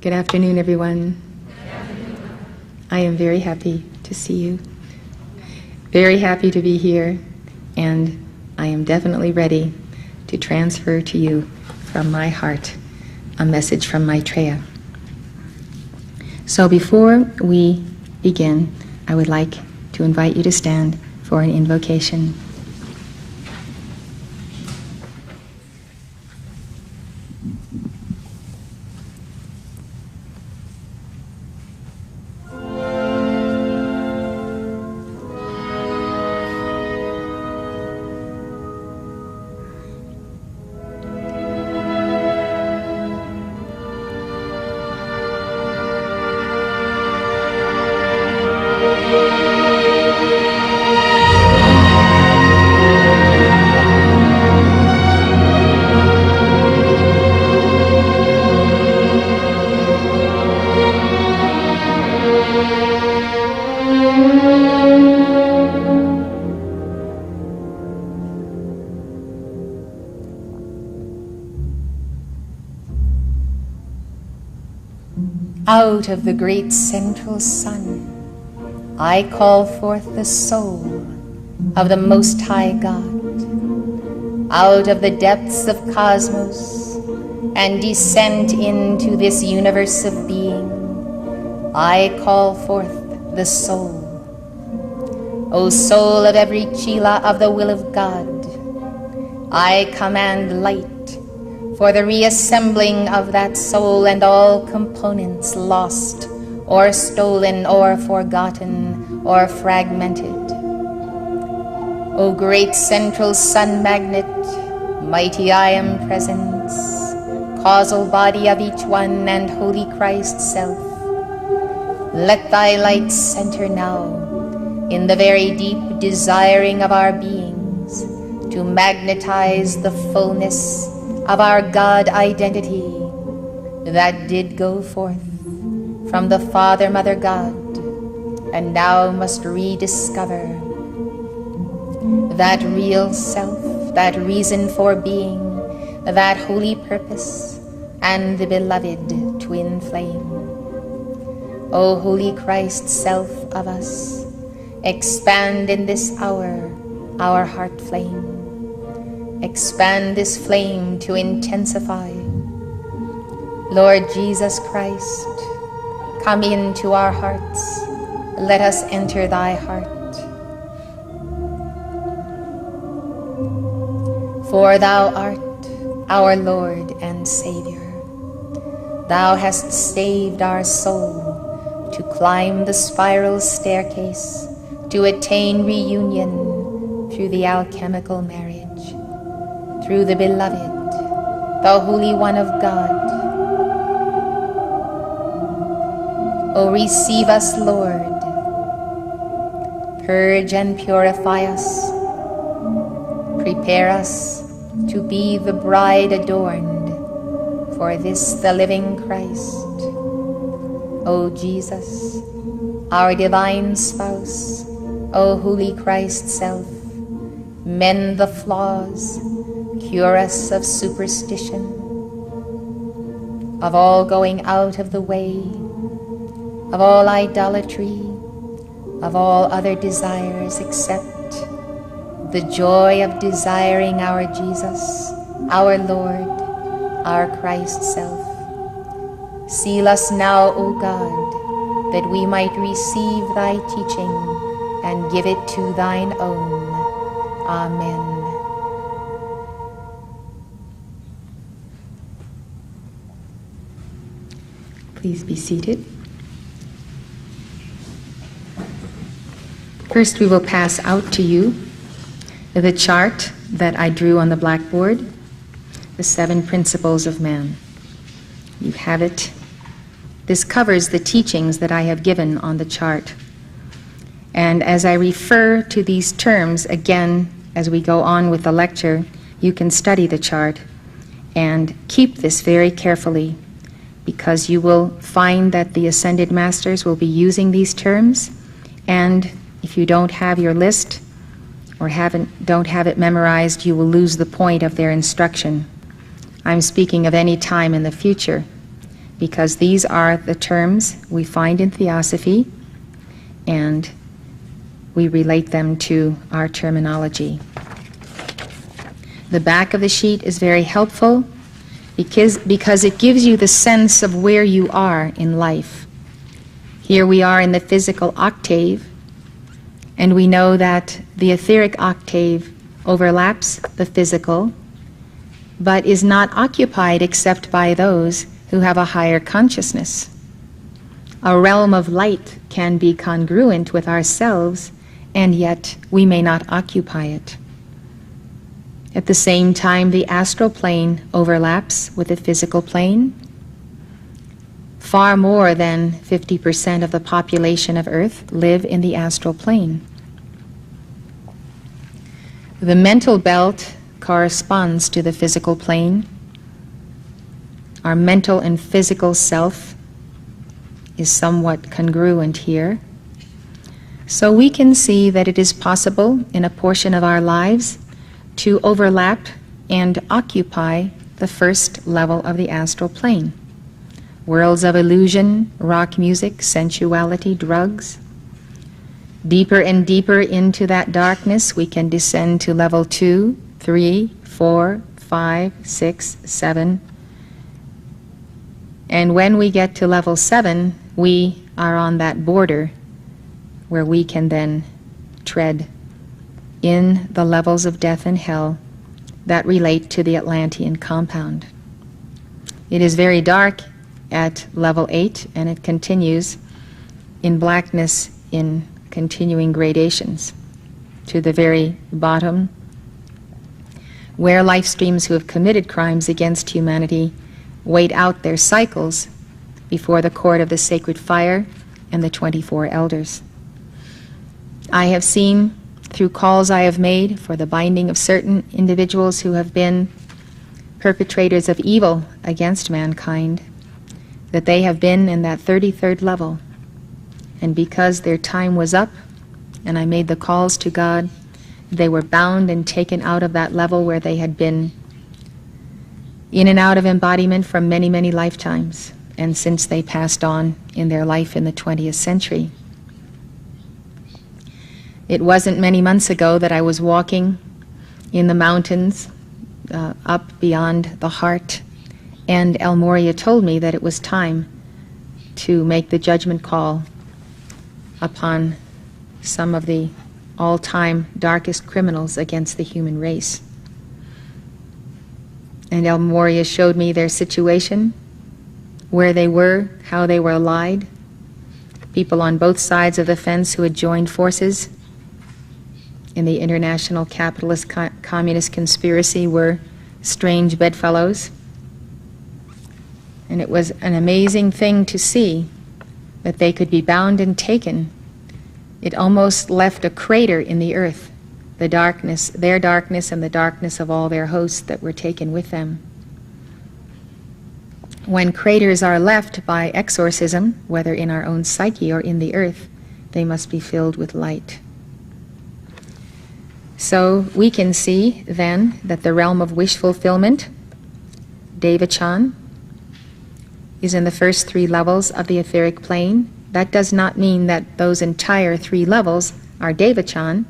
Good afternoon, everyone. I am very happy to see you. Very happy to be here, and I am definitely ready to transfer to you from my heart a message from Maitreya. So before we begin, I would like to invite you to stand for an invocation. Out of the great central sun, I call forth the soul of the Most High God. Out of the depths of cosmos and descent into this universe of being, I call forth the soul. O soul of every chela of the will of God, I command light for the reassembling of that soul and all components lost or stolen or forgotten or fragmented. O great central sun magnet, mighty I am presence, causal body of each one and Holy Christ self, let thy light center now in the very deep desiring of our beings to magnetize the fullness of our God identity that did go forth from the Father, Mother God, and now must rediscover that real self, that reason for being, that holy purpose, and the beloved twin flame. O Holy Christ self of us, expand in this hour our heart flame. Expand this flame to intensify. Lord Jesus Christ, come into our hearts. Let us enter thy heart. For thou art our Lord and Savior. Thou hast saved our soul to climb the spiral staircase to attain reunion through the alchemical marriage. Through the beloved, the Holy One of God. O receive us, Lord. Purge and purify us. Prepare us to be the bride adorned for this, the living Christ. O Jesus, our divine spouse, O Holy Christ self, mend the flaws, cure us of superstition, of all going out of the way, of all idolatry, of all other desires except the joy of desiring our Jesus, our Lord, our Christ self. Seal us now, O God, that we might receive thy teaching and give it to thine own. Amen. Please be seated. First, we will pass out to you the chart that I drew on the blackboard, the 7 principles of man. You have it. This covers the teachings that I have given on the chart. And as I refer to these terms again as we go on with the lecture, you can study the chart and keep this very carefully, because you will find that the Ascended Masters will be using these terms, and if you don't have your list or don't have it memorized, you will lose the point of their instruction. I'm speaking of any time in the future, because these are the terms we find in Theosophy, and we relate them to our terminology. The back of the sheet is very helpful because it gives you the sense of where you are in life. Here we are in the physical octave, and we know that the etheric octave overlaps the physical, but is not occupied except by those who have a higher consciousness. A realm of light can be congruent with ourselves, and yet we may not occupy it. At the same time, the astral plane overlaps with the physical plane. Far more than 50% of the population of Earth live in the astral plane. The mental belt corresponds to the physical plane. Our mental and physical self is somewhat congruent here. So we can see that it is possible in a portion of our lives to overlap and occupy the first level of the astral plane. Worlds of illusion, rock music, sensuality, drugs. Deeper and deeper into that darkness, we can descend to level 2, 3, 4, 5, 6, 7. And when we get to level 7, we are on that border where we can then tread in the levels of death and hell that relate to the Atlantean compound. It is very dark at level 8, and it continues in blackness in continuing gradations to the very bottom, where life streams who have committed crimes against humanity wait out their cycles before the court of the sacred fire and the 24 elders. I have seen, through calls I have made for the binding of certain individuals who have been perpetrators of evil against mankind, that they have been in that 33rd level. And because their time was up, and I made the calls to God, they were bound and taken out of that level where they had been in and out of embodiment for many, many lifetimes, and since they passed on in their life in the 20th century. It wasn't many months ago that I was walking in the mountains up beyond the heart, and El Morya told me that it was time to make the judgment call upon some of the all-time darkest criminals against the human race. And El Morya showed me their situation, where they were, how they were allied, people on both sides of the fence who had joined forces in the international capitalist communist conspiracy were strange bedfellows. And it was an amazing thing to see that they could be bound and taken. It almost left a crater in the earth, the darkness, their darkness and the darkness of all their hosts that were taken with them. When craters are left by exorcism, whether in our own psyche or in the earth, they must be filled with light. So we can see then that the realm of wish fulfillment, Devachan, is in the first 3 levels of the etheric plane. That does not mean that those entire 3 levels are Devachan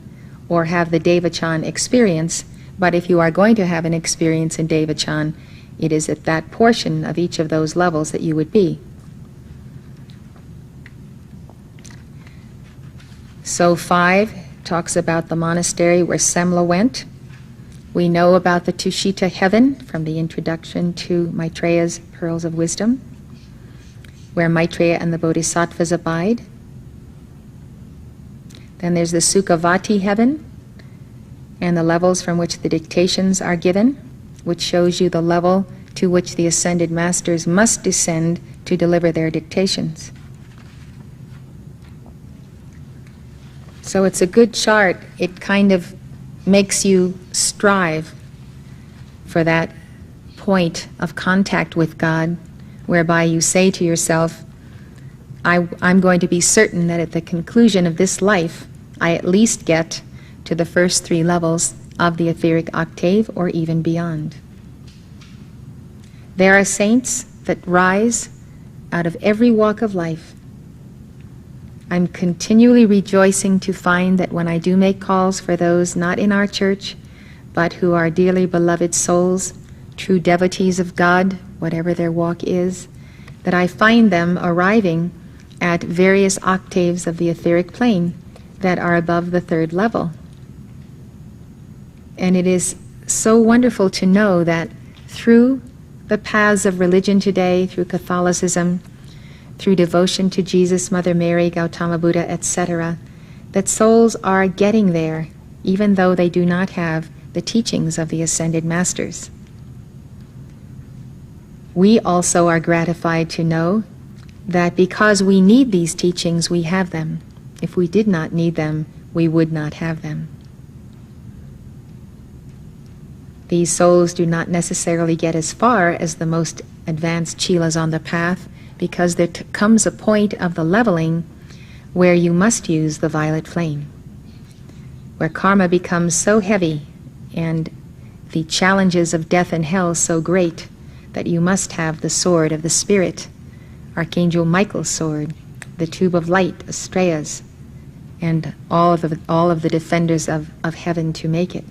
or have the Devachan experience, but if you are going to have an experience in Devachan, it is at that portion of each of those levels that you would be. So 5 talks about the monastery where Semla went. We know about the Tushita heaven from the introduction to Maitreya's Pearls of Wisdom, where Maitreya and the Bodhisattvas abide. Then there's the Sukhavati heaven, and the levels from which the dictations are given, which shows you the level to which the ascended masters must descend to deliver their dictations. So it's a good chart. It kind of makes you strive for that point of contact with God, whereby you say to yourself, I'm going to be certain that at the conclusion of this life, I at least get to the first 3 levels of the etheric octave or even beyond. There are saints that rise out of every walk of life. I'm continually rejoicing to find that when I do make calls for those not in our church, but who are dearly beloved souls, true devotees of God, whatever their walk is, that I find them arriving at various octaves of the etheric plane that are above the third level. And it is so wonderful to know that through the paths of religion today, through Catholicism, through devotion to Jesus, Mother Mary, Gautama Buddha, etc., that souls are getting there, even though they do not have the teachings of the Ascended Masters. We also are gratified to know that because we need these teachings, we have them. If we did not need them, we would not have them. These souls do not necessarily get as far as the most advanced chelas on the path, because there comes a point of the leveling where you must use the violet flame, where karma becomes so heavy and the challenges of death and hell so great that you must have the sword of the Spirit, Archangel Michael's sword, the tube of light, Astraea's, and all of the defenders of heaven to make it.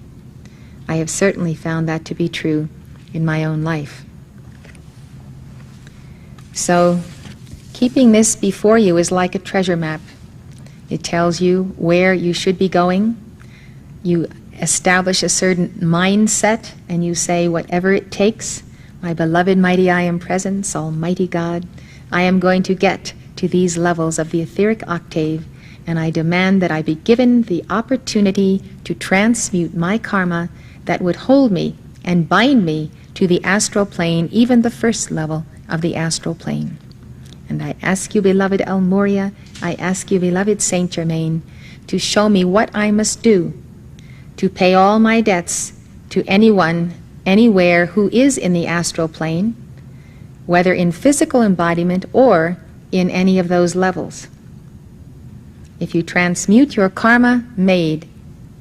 I have certainly found that to be true in my own life. So, keeping this before you is like a treasure map. It tells you where you should be going. You establish a certain mindset and you say, whatever it takes, my beloved mighty I am presence, Almighty God, I am going to get to these levels of the etheric octave, and I demand that I be given the opportunity to transmute my karma that would hold me and bind me to the astral plane, even the first level of the astral plane. And I ask you, beloved El Morya, I ask you, beloved Saint Germain, to show me what I must do to pay all my debts to anyone, anywhere who is in the astral plane, whether in physical embodiment or in any of those levels. If you transmute your karma made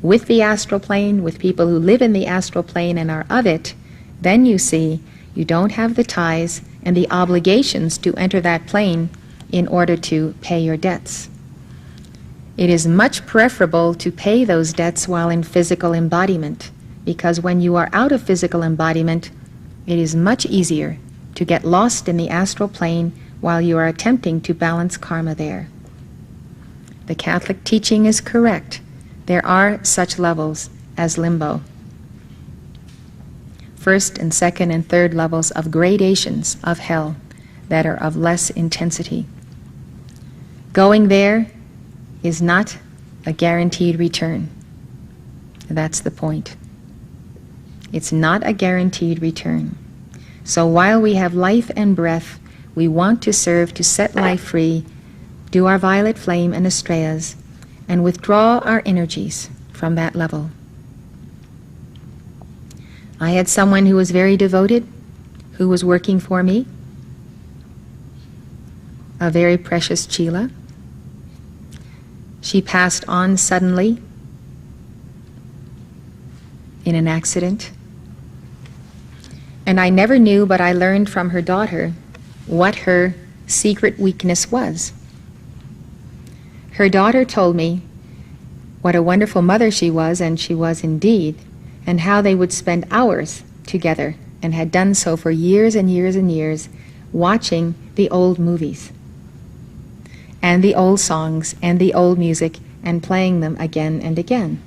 with the astral plane, with people who live in the astral plane and are of it, then you see you don't have the ties and the obligations to enter that plane in order to pay your debts. It is much preferable to pay those debts while in physical embodiment, because when you are out of physical embodiment, it is much easier to get lost in the astral plane while you are attempting to balance karma there. The Catholic teaching is correct. There are such levels as limbo. First and second and third levels of gradations of hell that are of less intensity. Going there is not a guaranteed return. That's the point. It's not a guaranteed return. So while we have life and breath, we want to serve to set life free, do our violet flame and Astraeas, and withdraw our energies from that level. I had someone who was very devoted, who was working for me, a very precious Chela. She passed on suddenly in an accident. And I never knew, but I learned from her daughter what her secret weakness was. Her daughter told me what a wonderful mother she was, and she was indeed, and how they would spend hours together, and had done so for years and years and years, watching the old movies, and the old songs, and the old music, and playing them again and again.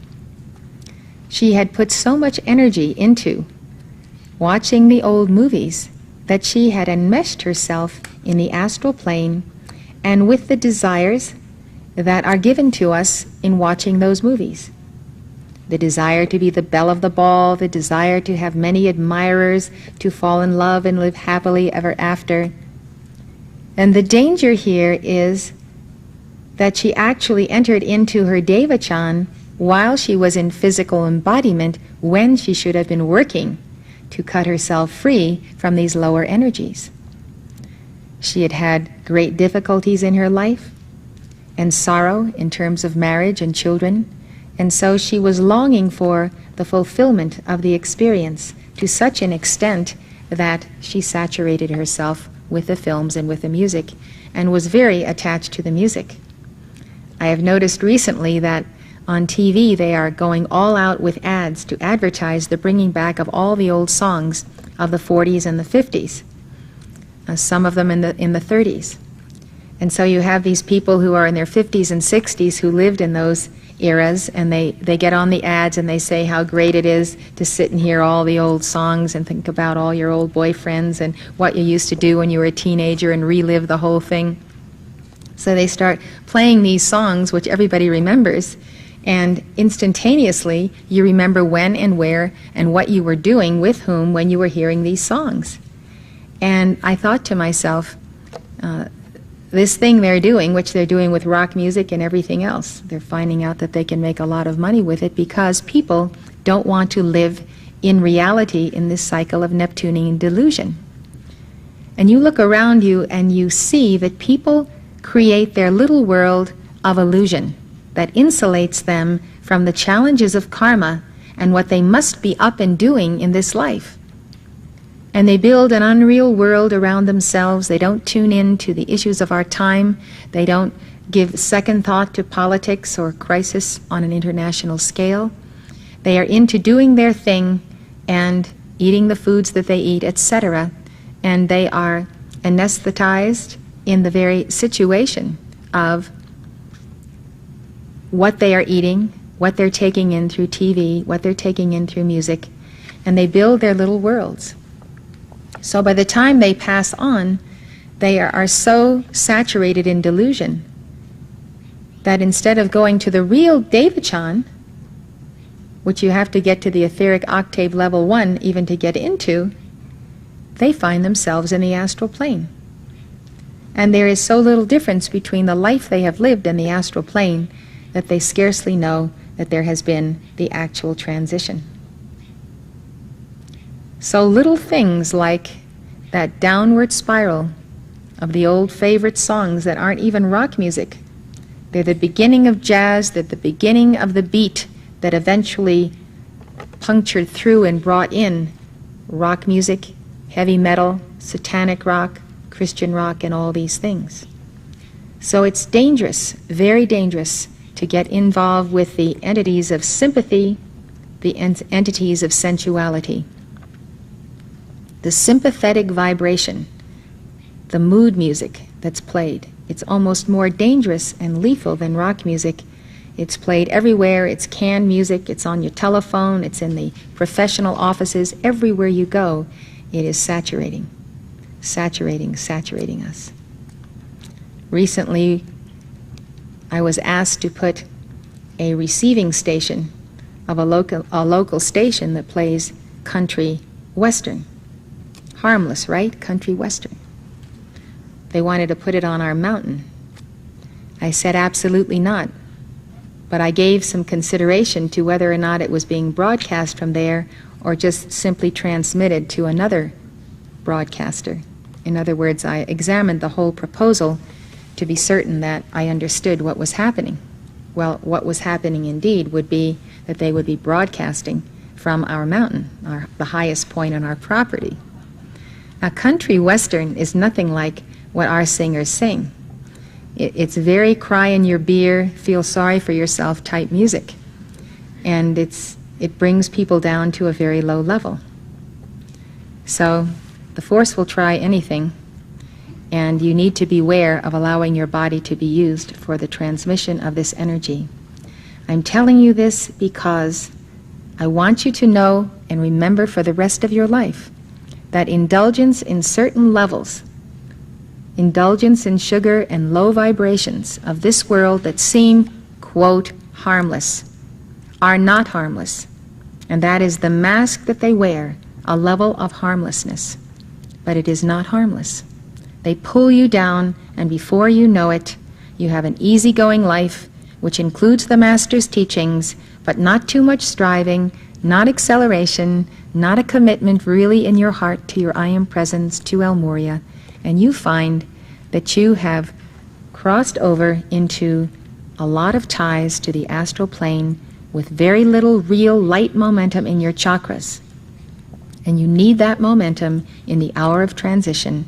She had put so much energy into watching the old movies that she had enmeshed herself in the astral plane and with the desires that are given to us in watching those movies. The desire to be the belle of the ball, the desire to have many admirers, to fall in love and live happily ever after. And the danger here is that she actually entered into her Devachan while she was in physical embodiment, when she should have been working to cut herself free from these lower energies. She had had great difficulties in her life and sorrow in terms of marriage and children, and so she was longing for the fulfillment of the experience to such an extent that she saturated herself with the films and with the music, and was very attached to the music. I have noticed recently that on TV they are going all out with ads to advertise the bringing back of all the old songs of the 40s and the 50s, some of them in the 30s. And so you have these people who are in their 50s and 60s who lived in those eras, and they get on the ads and they say how great it is to sit and hear all the old songs and think about all your old boyfriends and what you used to do when you were a teenager and relive the whole thing. So they start playing these songs, which everybody remembers, and instantaneously you remember when and where and what you were doing with whom when you were hearing these songs. And I thought to myself, this thing they're doing, which they're doing with rock music and everything else, they're finding out that they can make a lot of money with it because people don't want to live in reality in this cycle of Neptunian delusion. And you look around you and you see that people create their little world of illusion that insulates them from the challenges of karma and what they must be up and doing in this life. And they build an unreal world around themselves. They don't tune in to the issues of our time. They don't give second thought to politics or crisis on an international scale. They are into doing their thing and eating the foods that they eat, etc. And they are anesthetized in the very situation of what they are eating, what they're taking in through TV, what they're taking in through music, and they build their little worlds. So by the time they pass on, they are so saturated in delusion that instead of going to the real Devachan, which you have to get to the etheric octave level 1 even to get into, they find themselves in the astral plane. And there is so little difference between the life they have lived and the astral plane that they scarcely know that there has been the actual transition. So little things like that downward spiral of the old favorite songs that aren't even rock music, they're the beginning of jazz, they're the beginning of the beat that eventually punctured through and brought in rock music, heavy metal, satanic rock, Christian rock, and all these things. So it's dangerous, very dangerous, to get involved with the entities of sympathy, the entities of sensuality. The sympathetic vibration, the mood music that's played, it's almost more dangerous and lethal than rock music. It's played everywhere, it's canned music, it's on your telephone, it's in the professional offices, everywhere you go, it is saturating us. Recently, I was asked to put a receiving station of a local station that plays country western. Harmless, right? Country western. They wanted to put it on our mountain. I said absolutely not. But I gave some consideration to whether or not it was being broadcast from there or just simply transmitted to another broadcaster. In other words, I examined the whole proposal to be certain that I understood what was happening. Well, what was happening indeed would be that they would be broadcasting from our mountain, the highest point on our property. Now, country western is nothing like what our singers sing. It's very cry in your beer, feel sorry for yourself type music. And it brings people down to a very low level. So the Force will try anything, and you need to beware of allowing your body to be used for the transmission of this energy. I'm telling you this because I want you to know and remember for the rest of your life that indulgence in certain levels, indulgence in sugar and low vibrations of this world that seem, quote, harmless, are not harmless. And that is the mask that they wear, a level of harmlessness. But it is not harmless. They pull you down, and before you know it, you have an easygoing life, which includes the Master's teachings, but not too much striving, not acceleration, not a commitment really in your heart to your I Am Presence, to El Moria, and you find that you have crossed over into a lot of ties to the astral plane with very little real light momentum in your chakras. And you need that momentum in the hour of transition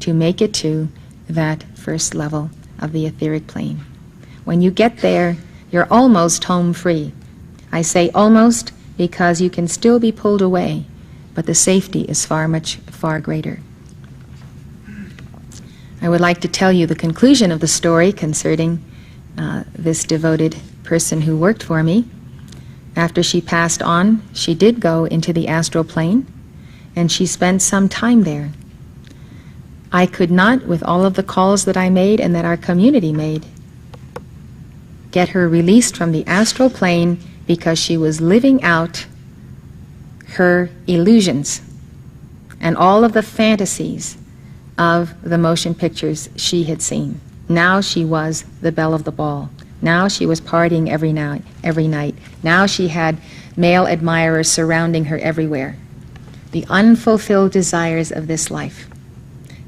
to make it to that first level of the etheric plane. When you get there, you're almost home free. I say almost because you can still be pulled away, but the safety is far greater. I would like to tell you the conclusion of the story concerning this devoted person who worked for me. After she passed on, she did go into the astral plane, and she spent some time there. I could not, with all of the calls that I made and that our community made, get her released from the astral plane because she was living out her illusions and all of the fantasies of the motion pictures she had seen. Now she was the belle of the ball. Now she was partying every night. Now she had male admirers surrounding her everywhere. The unfulfilled desires of this life.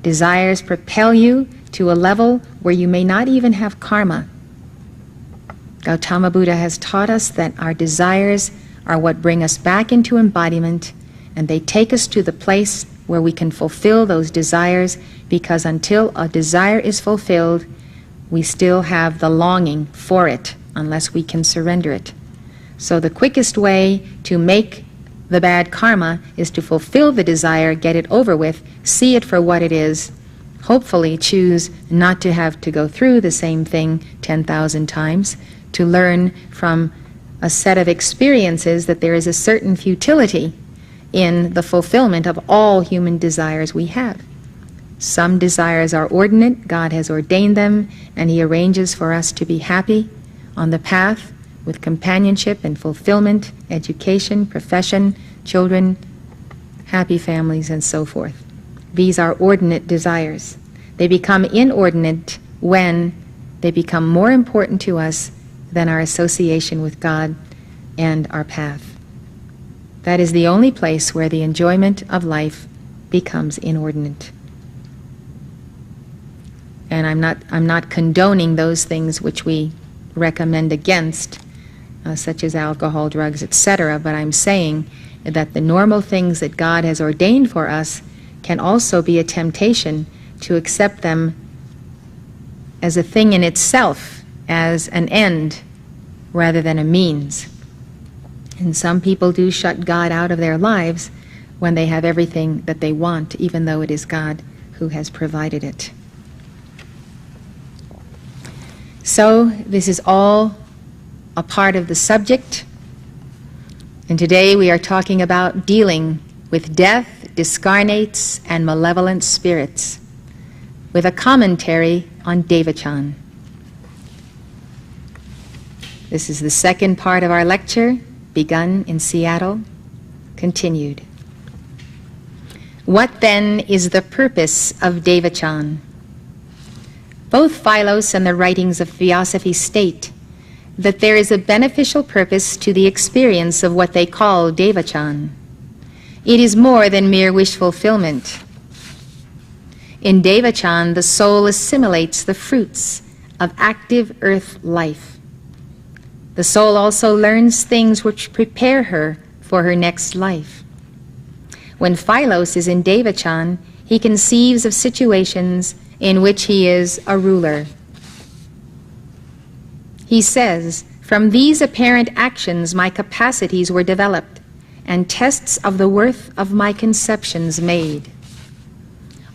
Desires propel you to a level where you may not even have karma. Gautama Buddha has taught us that our desires are what bring us back into embodiment, and they take us to the place where we can fulfill those desires, because until a desire is fulfilled, we still have the longing for it unless we can surrender it. So the quickest way to make the bad karma is to fulfill the desire, get it over with, see it for what it is, hopefully choose not to have to go through the same thing 10,000 times, to learn from a set of experiences that there is a certain futility in the fulfillment of all human desires we have. Some desires are ordinate, God has ordained them, and He arranges for us to be happy on the path with companionship and fulfillment, education, profession, children, happy families, and so forth. These are ordinate desires. They become inordinate when they become more important to us than our association with God and our path. That is the only place where the enjoyment of life becomes inordinate. And I'm not condoning those things which we recommend against, such as alcohol, drugs, etc., but I'm saying that the normal things that God has ordained for us can also be a temptation to accept them as a thing in itself, as an end rather than a means. And some people do shut God out of their lives when they have everything that they want, even though it is God who has provided it. So this is all a part of the subject, and today we are talking about dealing with death, discarnates, and malevolent spirits, with a commentary on Devachan. This is the second part of our lecture, begun in Seattle, continued. What then is the purpose of Devachan? Both Philos and the writings of Theosophy state that there is a beneficial purpose to the experience of what they call Devachan. It is more than mere wish fulfillment. In Devachan, the soul assimilates the fruits of active earth life. The soul also learns things which prepare her for her next life. When Philos is in Devachan, he conceives of situations in which he is a ruler. He says, "From these apparent actions my capacities were developed, and tests of the worth of my conceptions made.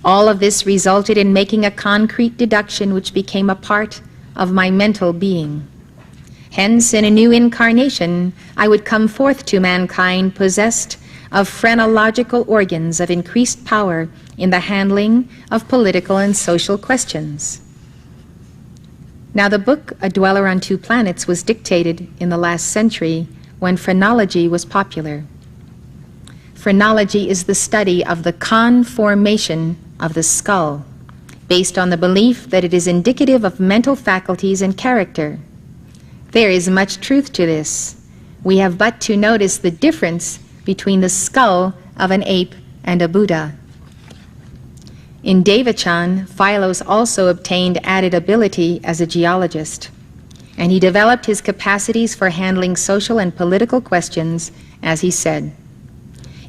All of this resulted in making a concrete deduction which became a part of my mental being. Hence, in a new incarnation, I would come forth to mankind possessed of phrenological organs of increased power in the handling of political and social questions." Now, the book A Dweller on Two Planets was dictated in the last century when phrenology was popular. Phrenology is the study of the conformation of the skull, based on the belief that it is indicative of mental faculties and character. There is much truth to this. We have but to notice the difference between the skull of an ape and a Buddha. In Devachan, Philos also obtained added ability as a geologist, and he developed his capacities for handling social and political questions, as he said.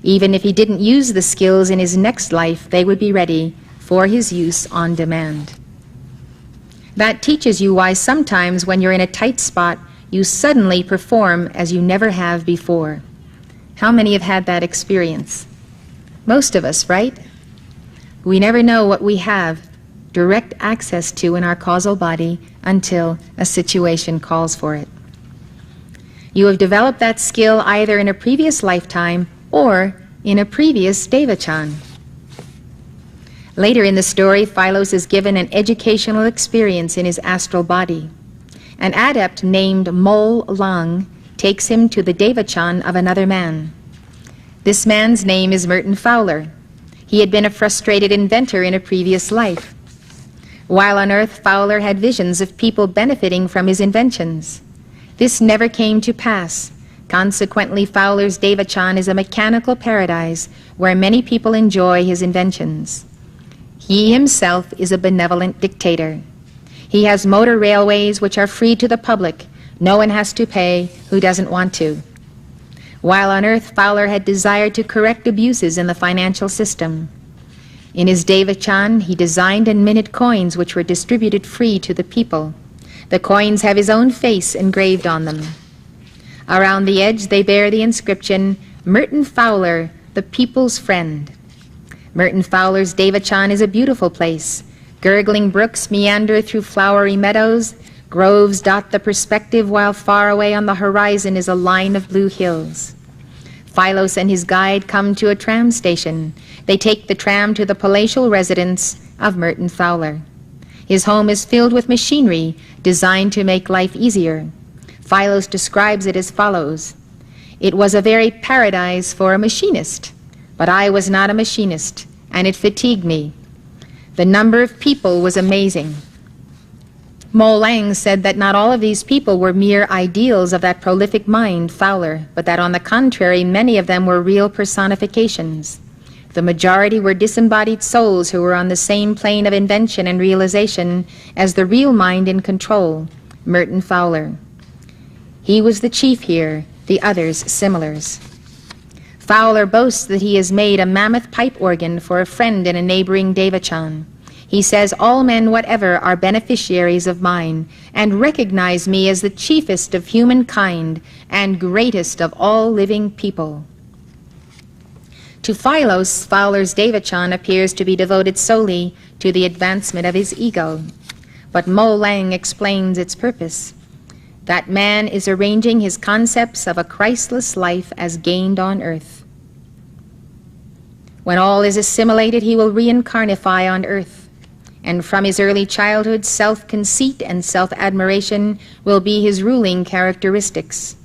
Even if he didn't use the skills in his next life, they would be ready for his use on demand. That teaches you why sometimes when you're in a tight spot, you suddenly perform as you never have before. How many have had that experience? Most of us, right? We never know what we have direct access to in our causal body until a situation calls for it. You have developed that skill either in a previous lifetime or in a previous Devachan. Later in the story, Philos is given an educational experience in his astral body. An adept named Mol Lang takes him to the Devachan of another man. This man's name is Merton Fowler. He had been a frustrated inventor in a previous life. While on Earth, Fowler had visions of people benefiting from his inventions. This never came to pass. Consequently, Fowler's Devachan is a mechanical paradise where many people enjoy his inventions. He himself is a benevolent dictator. He has motor railways which are free to the public. No one has to pay who doesn't want to. While on Earth, Fowler had desired to correct abuses in the financial system. In his Devachan, he designed and minted coins which were distributed free to the people. The coins have his own face engraved on them. Around the edge, they bear the inscription, Merton Fowler, the people's friend. Merton Fowler's Devachan is a beautiful place. Gurgling brooks meander through flowery meadows. Groves dot the perspective, while far away on the horizon is a line of blue hills. Philos and his guide come to a tram station. They take the tram to the palatial residence of Merton Fowler. His home is filled with machinery designed to make life easier. Philos describes it as follows. It was a very paradise for a machinist, but I was not a machinist, and it fatigued me. The number of people was amazing. Mol Lang said that not all of these people were mere ideals of that prolific mind, Fowler, but that on the contrary, many of them were real personifications. The majority were disembodied souls who were on the same plane of invention and realization as the real mind in control, Merton Fowler. He was the chief here, the others similars. Fowler boasts that he has made a mammoth pipe organ for a friend in a neighboring Devachan. He says all men whatever are beneficiaries of mine, and recognize me as the chiefest of humankind and greatest of all living people. To Philos, Fowler's Devachan appears to be devoted solely to the advancement of his ego. But Mol Lang explains its purpose. That man is arranging his concepts of a Christless life as gained on earth. When all is assimilated, he will reincarnify on earth. And from his early childhood, self-conceit and self-admiration will be his ruling characteristics.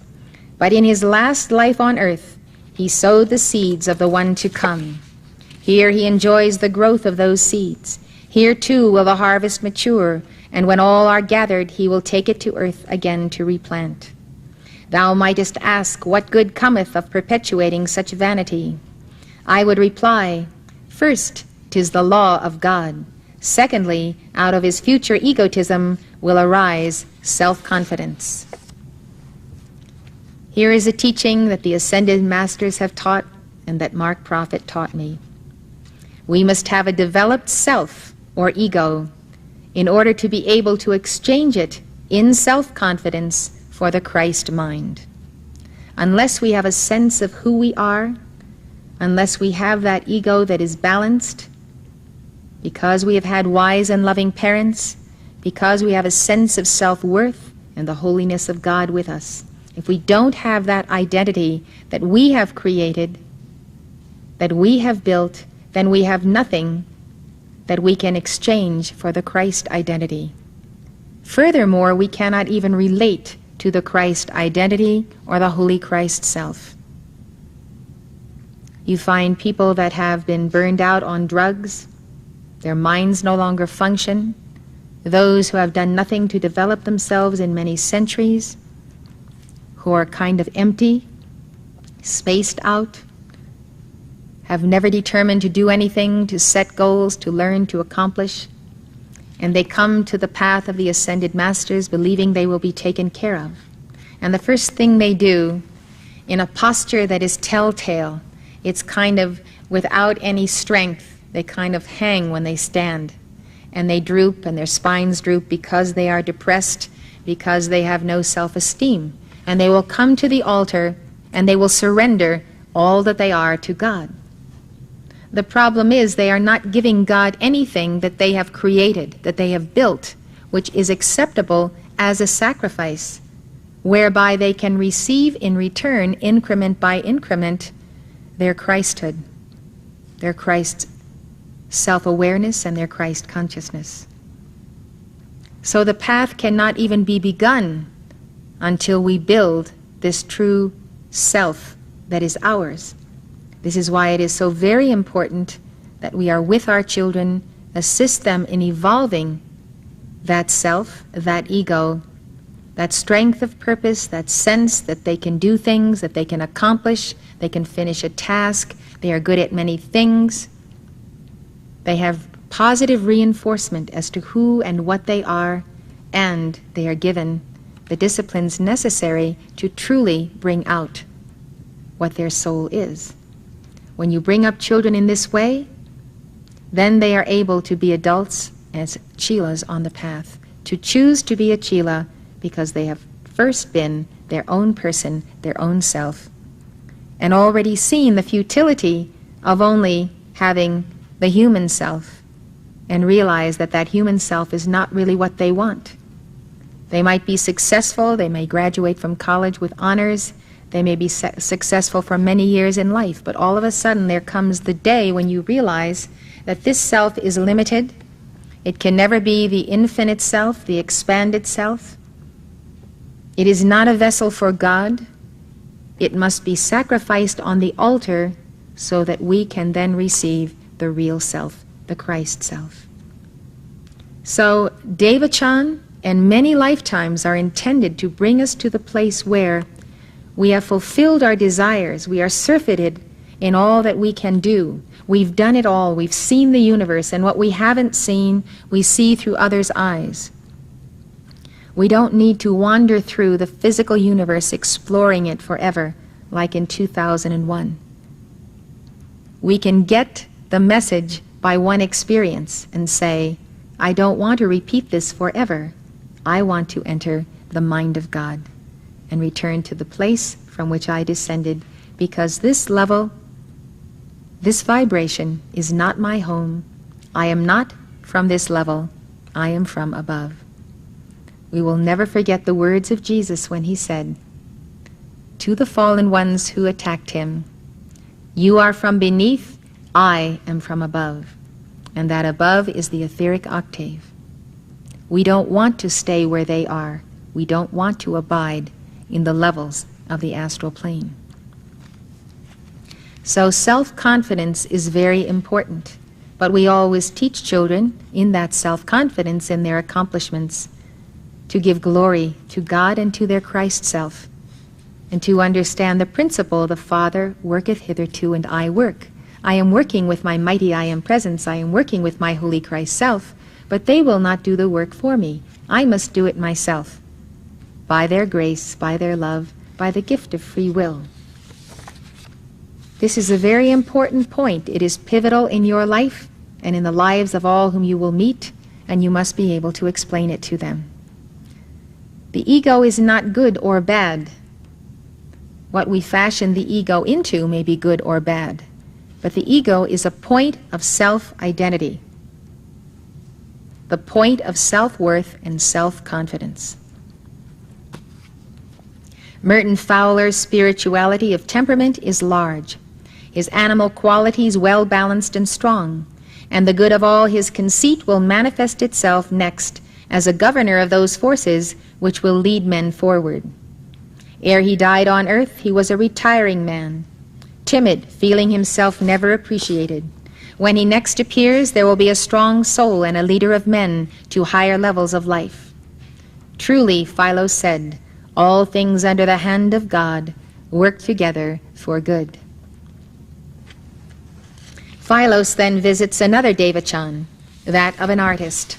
But in his last life on earth, he sowed the seeds of the one to come. Here he enjoys the growth of those seeds. Here too will the harvest mature, and when all are gathered, he will take it to earth again to replant. Thou mightest ask, what good cometh of perpetuating such vanity? I would reply, first, 'tis the law of God. Secondly, out of his future egotism will arise self-confidence. Here is a teaching that the Ascended Masters have taught and that Mark Prophet taught me. We must have a developed self or ego in order to be able to exchange it in self-confidence for the Christ mind. Unless we have a sense of who we are, unless we have that ego that is balanced, because we have had wise and loving parents, because we have a sense of self-worth and the holiness of God with us. If we don't have that identity that we have created, that we have built, then we have nothing that we can exchange for the Christ identity. Furthermore, we cannot even relate to the Christ identity or the Holy Christ self. You find people that have been burned out on drugs, their minds no longer function, those who have done nothing to develop themselves in many centuries, who are kind of empty, spaced out, have never determined to do anything, to set goals, to learn, to accomplish, and they come to the path of the Ascended Masters believing they will be taken care of. And the first thing they do, in a posture that is telltale, it's kind of without any strength, They kind of hang when they stand, and they droop, and their spines droop because they are depressed, because they have no self-esteem. And they will come to the altar, and they will surrender all that they are to God. The problem is they are not giving God anything that they have created, that they have built, which is acceptable as a sacrifice, whereby they can receive in return, increment by increment, their Christhood, their Christ self-awareness, and their Christ consciousness. So the path cannot even be begun until we build this true self that is ours. This is why it is so very important that we are with our children, assist them in evolving that self, that ego, that strength of purpose, that sense that they can do things, that they can accomplish, they can finish a task, they are good at many things. They have positive reinforcement as to who and what they are, and they are given the disciplines necessary to truly bring out what their soul is. When you bring up children in this way, then they are able to be adults as chelas on the path, to choose to be a chela because they have first been their own person, their own self, and already seen the futility of only having the human self, and realize that that human self is not really what they want. They might be successful, they may graduate from college with honors, they may be successful for many years in life, but all of a sudden there comes the day when you realize that this self is limited. It can never be the infinite self, the expanded self. It is not a vessel for God. It must be sacrificed on the altar so that we can then receive the real self, the Christ self. So Devachan and many lifetimes are intended to bring us to the place where we have fulfilled our desires, we are surfeited in all that we can do. We've done it all, we've seen the universe, and what we haven't seen, we see through others' eyes. We don't need to wander through the physical universe exploring it forever, like in 2001. We can get the message by one experience and say, I don't want to repeat this forever. I want to enter the mind of God and return to the place from which I descended, because this level, this vibration is not my home. I am not from this level. I am from above. We will never forget the words of Jesus when he said, to the fallen ones who attacked him, you are from beneath, I am from above. And that above is the etheric octave. We don't want to stay where they are. We don't want to abide in the levels of the astral plane. So self-confidence is very important, but we always teach children in that self-confidence in their accomplishments to give glory to God and to their Christ self, and to understand the principle, the Father worketh hitherto and I work. I am working with my mighty I am presence, I am working with my holy Christ self, but they will not do the work for me. I must do it myself, by their grace, by their love, by the gift of free will. This is a very important point. It is pivotal in your life and in the lives of all whom you will meet, and you must be able to explain it to them. The ego is not good or bad. What we fashion the ego into may be good or bad, but the ego is a point of self-identity, the point of self-worth and self-confidence. Merton Fowler's spirituality of temperament is large, his animal qualities well-balanced and strong, and the good of all his conceit will manifest itself next as a governor of those forces which will lead men forward. Ere he died on earth, he was a retiring man, timid, feeling himself never appreciated. When he next appears, there will be a strong soul and a leader of men to higher levels of life. Truly, Philo said, all things under the hand of God work together for good. Philos then visits another Devachan, that of an artist.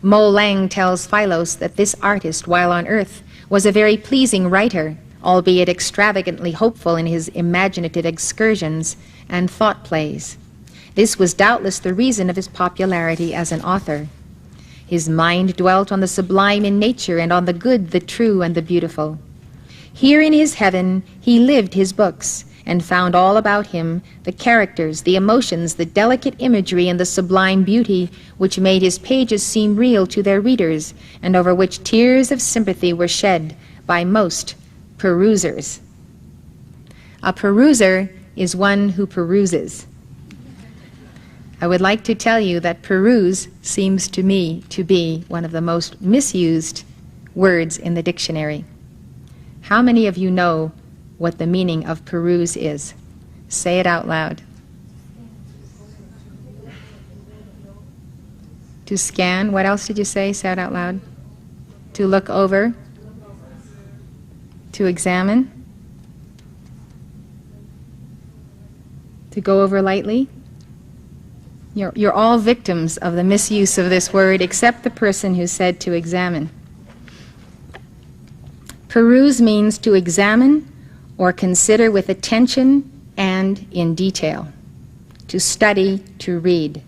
Mo Lang tells Philos that this artist, while on earth, was a very pleasing writer, albeit extravagantly hopeful in his imaginative excursions and thought plays. This was doubtless the reason of his popularity as an author. His mind dwelt on the sublime in nature and on the good, the true, and the beautiful. Here in his heaven he lived his books, and found all about him the characters, the emotions, the delicate imagery, and the sublime beauty which made his pages seem real to their readers, and over which tears of sympathy were shed by most perusers. A peruser is one who peruses. I would like to tell you that peruse seems to me to be one of the most misused words in the dictionary. How many of you know what the meaning of peruse is? Say it out loud. To scan. What else did you say? Say it out loud. To look over. To examine. To go over lightly. You're all victims of the misuse of this word, except the person who said to examine. Peruse means to examine or consider with attention and in detail, to study, to read.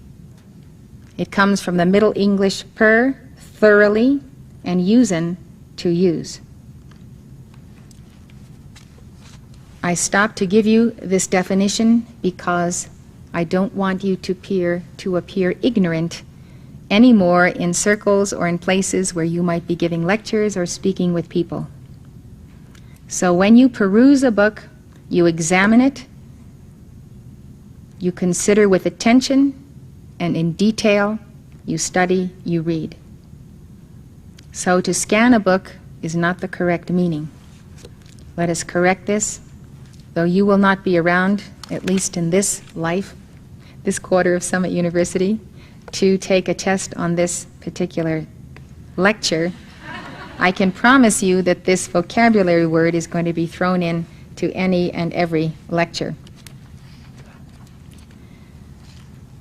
It comes from the Middle English per, thoroughly, and usen, to use. I stopped to give you this definition because I don't want you to appear ignorant anymore in circles or in places where you might be giving lectures or speaking with people. So when you peruse a book, you examine it, you consider with attention and in detail, you study, you read. So to scan a book is not the correct meaning. Let us correct this, though you will not be around, at least in this life, this quarter of Summit University, to take a test on this particular lecture. I can promise you that this vocabulary word is going to be thrown in to any and every lecture.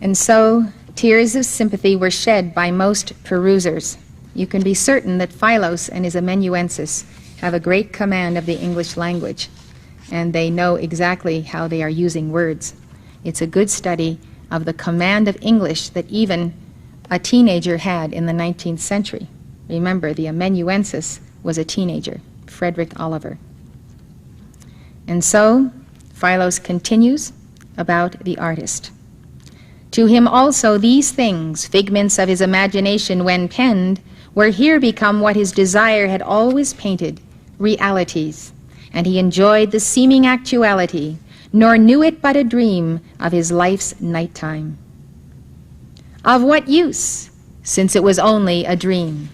And so, tears of sympathy were shed by most perusers. You can be certain that Philos and his amanuensis have a great command of the English language, and they know exactly how they are using words. It's a good study of the command of English that even a teenager had in the 19th century. Remember, the amanuensis was a teenager, Frederick Oliver. And so, Philos continues about the artist. To him also these things, figments of his imagination when penned, were here become what his desire had always painted, realities, and he enjoyed the seeming actuality, nor knew it but a dream of his life's nighttime. Of what use, since it was only a dream?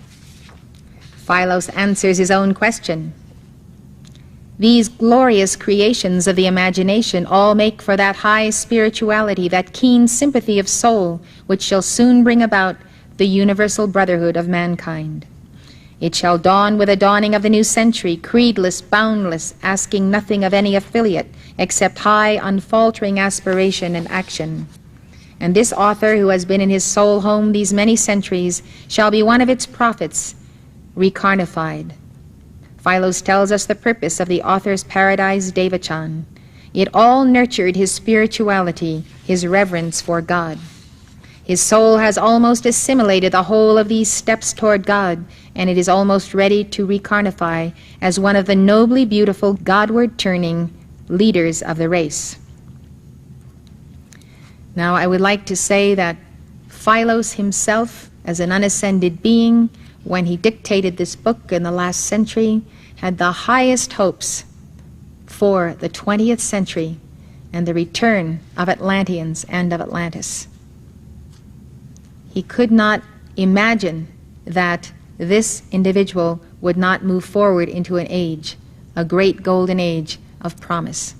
Philos answers his own question. These glorious creations of the imagination all make for that high spirituality, that keen sympathy of soul, which shall soon bring about the universal brotherhood of mankind. It shall dawn with the dawning of the new century, creedless, boundless, asking nothing of any affiliate, except high, unfaltering aspiration and action. And this author, who has been in his soul home these many centuries, shall be one of its prophets, recarnified. Philos tells us the purpose of the author's paradise devachan. It all nurtured his spirituality, his reverence for God. His soul has almost assimilated the whole of these steps toward God, and it is almost ready to recarnify as one of the nobly beautiful, Godward-turning leaders of the race. Now, I would like to say that Philos himself, as an unascended being, when he dictated this book in the last century, had the highest hopes for the 20th century and the return of Atlanteans and of Atlantis. He could not imagine that this individual would not move forward into an age, a great golden age of promise.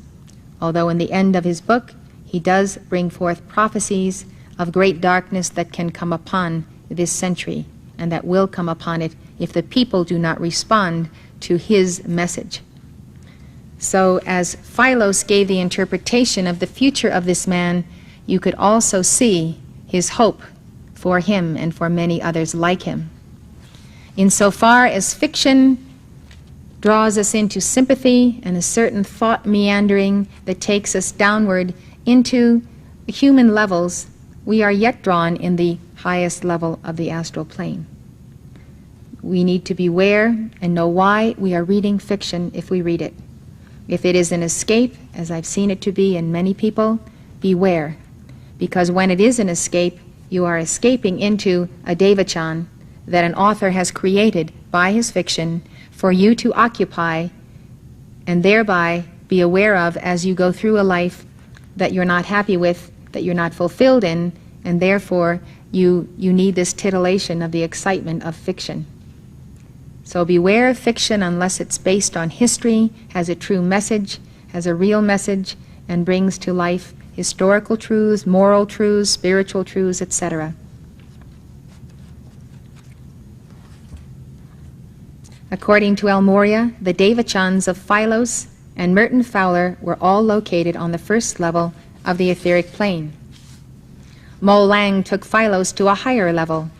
Although in the end of his book, he does bring forth prophecies of great darkness that can come upon this century, and that will come upon it if the people do not respond to his message. So as Philos gave the interpretation of the future of this man, you could also see his hope for him and for many others like him. Insofar as fiction draws us into sympathy and a certain thought meandering that takes us downward into human levels, we are yet drawn in the highest level of the astral plane. We need to beware and know why we are reading fiction if we read it. If it is an escape, as I've seen it to be in many people, beware. Because when it is an escape, you are escaping into a devachan that an author has created by his fiction for you to occupy and thereby be aware of as you go through a life that you're not happy with, that you're not fulfilled in, and therefore you need this titillation of the excitement of fiction. So beware of fiction unless it's based on history, has a true message, has a real message, and brings to life historical truths, moral truths, spiritual truths, etc. According to El Morya, the devachans of Philos and Merton Fowler were all located on the first level of the etheric plane. Mo Lang took Philos to a higher level,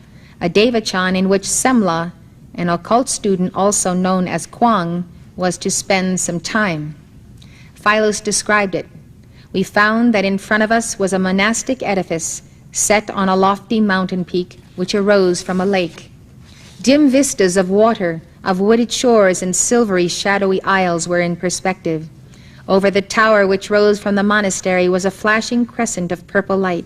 a devachan in which Semla, an occult student also known as Kwang, was to spend some time. Philos described it. We found that in front of us was a monastic edifice set on a lofty mountain peak which arose from a lake. Dim vistas of water, of wooded shores and silvery shadowy isles were in perspective. Over the tower which rose from the monastery was a flashing crescent of purple light.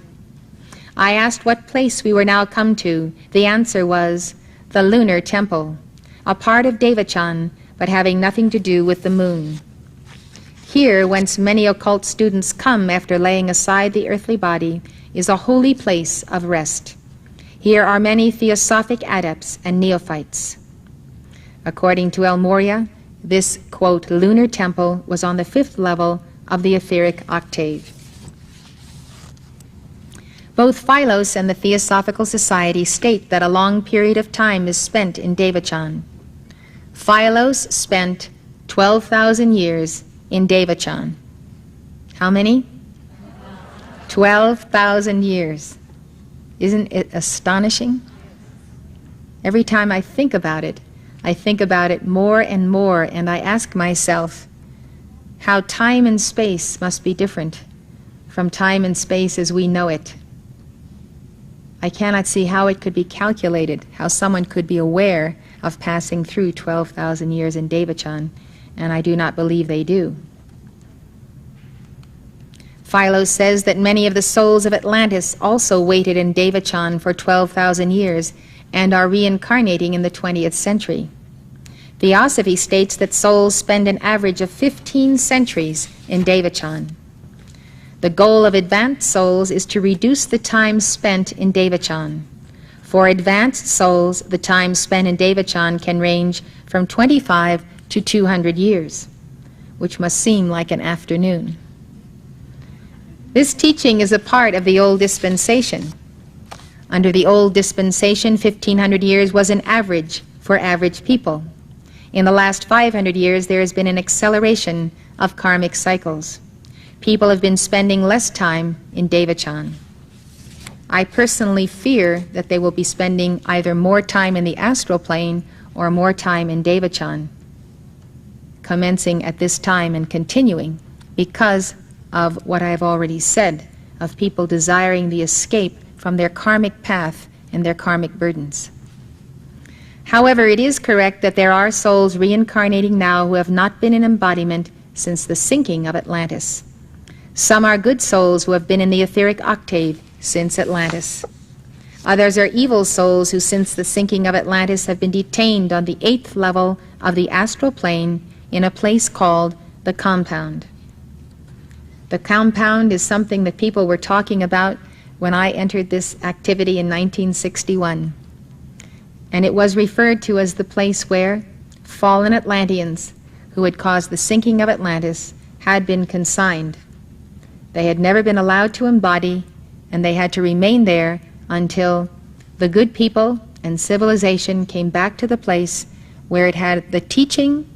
I asked what place we were now come to. The answer was the lunar temple, a part of Devachan, but having nothing to do with the moon. Here, whence many occult students come after laying aside the earthly body, is a holy place of rest. Here are many theosophic adepts and neophytes. According to El Morya, this, quote, lunar temple was on the 5th level of the etheric octave. Both Philos and the Theosophical Society state that a long period of time is spent in Devachan. Philos spent 12,000 years in Devachan. How many? 12,000 years. Isn't it astonishing? Every time I think about it more and more, and I ask myself how time and space must be different from time and space as we know it. I cannot see how it could be calculated, how someone could be aware of passing through 12,000 years in Devachan, and I do not believe they do. Philos says that many of the souls of Atlantis also waited in Devachan for 12,000 years and are reincarnating in the 20th century. Theosophy states that souls spend an average of 15 centuries in Devachan. The goal of advanced souls is to reduce the time spent in Devachan. For advanced souls, the time spent in Devachan can range from 25 to 200 years, which must seem like an afternoon. This teaching is a part of the old dispensation. Under the old dispensation, 1,500 years was an average for average people. In the last 500 years, there has been an acceleration of karmic cycles. People have been spending less time in Devachan. I personally fear that they will be spending either more time in the astral plane or more time in Devachan, commencing at this time and continuing, because of what I have already said, of people desiring the escape from their karmic path and their karmic burdens. However, it is correct that there are souls reincarnating now who have not been in embodiment since the sinking of Atlantis. Some are good souls who have been in the etheric octave since Atlantis. Others are evil souls who since the sinking of Atlantis have been detained on the 8th level of the astral plane in a place called the compound. The compound is something that people were talking about when I entered this activity in 1961. And it was referred to as the place where fallen Atlanteans who had caused the sinking of Atlantis had been consigned. They had never been allowed to embody, and they had to remain there until the good people and civilization came back to the place where it had the teaching,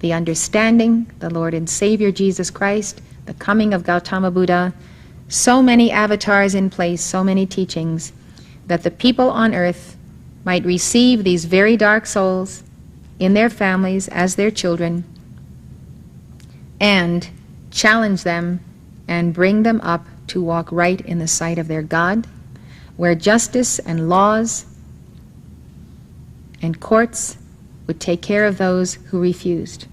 the understanding, the Lord and Savior Jesus Christ, the coming of Gautama Buddha, so many avatars in place, so many teachings, that the people on earth might receive these very dark souls in their families as their children and challenge them and bring them up to walk right in the sight of their God, where justice and laws and courts would take care of those who refused.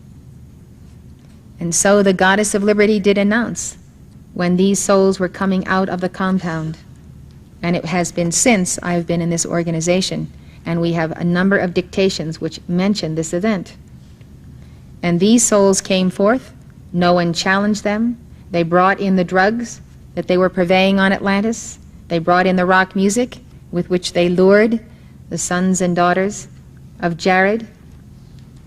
And so the Goddess of Liberty did announce when these souls were coming out of the compound. And it has been since I've been in this organization, and we have a number of dictations which mention this event. And these souls came forth. No one challenged them. They brought in the drugs that they were purveying on Atlantis. They brought in the rock music with which they lured the sons and daughters of Jared,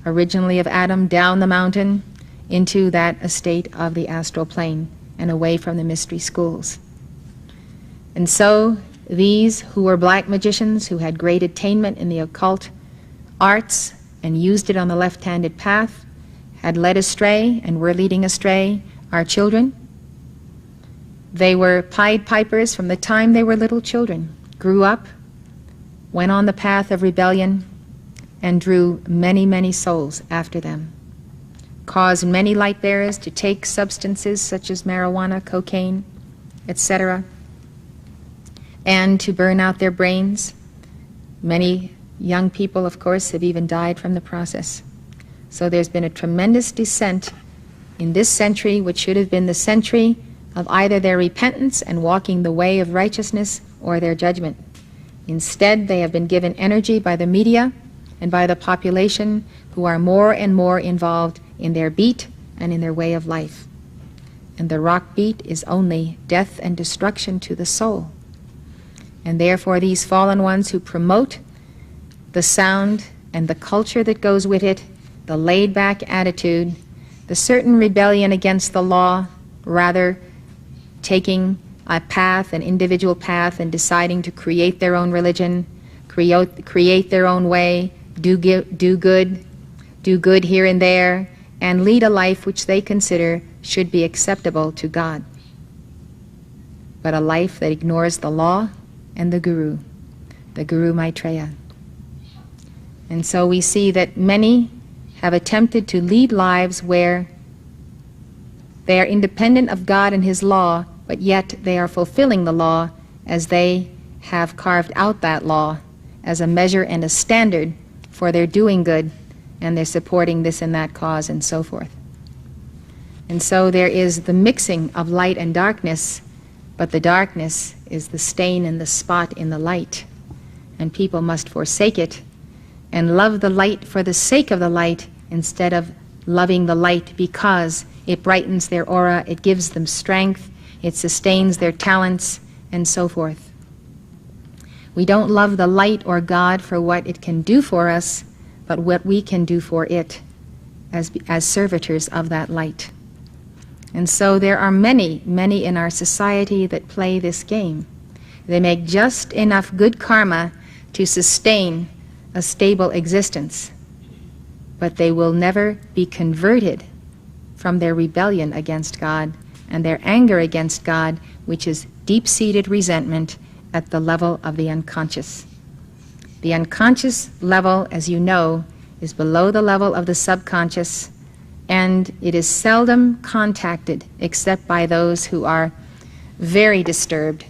originally of Adam, down the mountain into that estate of the astral plane and away from the mystery schools. And so these who were black magicians who had great attainment in the occult arts and used it on the left-handed path had led astray and were leading astray our children. They were Pied Pipers from the time they were little children, grew up, went on the path of rebellion, and drew many, many souls after them, caused many light bearers to take substances such as marijuana, cocaine, etc., and to burn out their brains. Many young people, of course, have even died from the process. So there's been a tremendous descent in this century, which should have been the century of either their repentance and walking the way of righteousness or their judgment. Instead, they have been given energy by the media and by the population, who are more and more involved in their beat and in their way of life. And the rock beat is only death and destruction to the soul. And therefore these fallen ones who promote the sound and the culture that goes with it, the laid-back attitude, the certain rebellion against the law, rather taking a path, an individual path, and deciding to create their own religion, create their own way, do good here and there, and lead a life which they consider should be acceptable to God, but a life that ignores the law and the Guru Maitreya. And so we see that many have attempted to lead lives where they are independent of God and His law, but yet they are fulfilling the law as they have carved out that law as a measure and a standard for their doing good, and they're supporting this and that cause and so forth. And so there is the mixing of light and darkness, but the darkness is the stain and the spot in the light, and people must forsake it and love the light for the sake of the light instead of loving the light because it brightens their aura, it gives them strength, it sustains their talents, and so forth. We don't love the light or God for what it can do for us, but what we can do for it as servitors of that light. And so there are many, many in our society that play this game. They make just enough good karma to sustain a stable existence, but they will never be converted from their rebellion against God and their anger against God, which is deep-seated resentment at the level of the unconscious. The unconscious level, as you know, is below the level of the subconscious, and it is seldom contacted except by those who are very disturbed,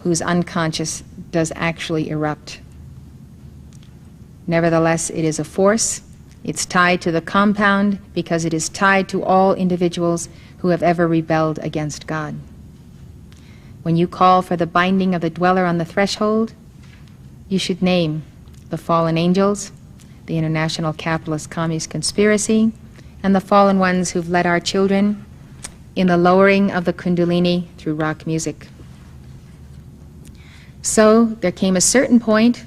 whose unconscious does actually erupt. Nevertheless, it is a force. It's tied to the compound because it is tied to all individuals who have ever rebelled against God. When you call for the binding of the dweller on the threshold, you should name the fallen angels, the international capitalist communist conspiracy, and the fallen ones who've led our children in the lowering of the Kundalini through rock music. So there came a certain point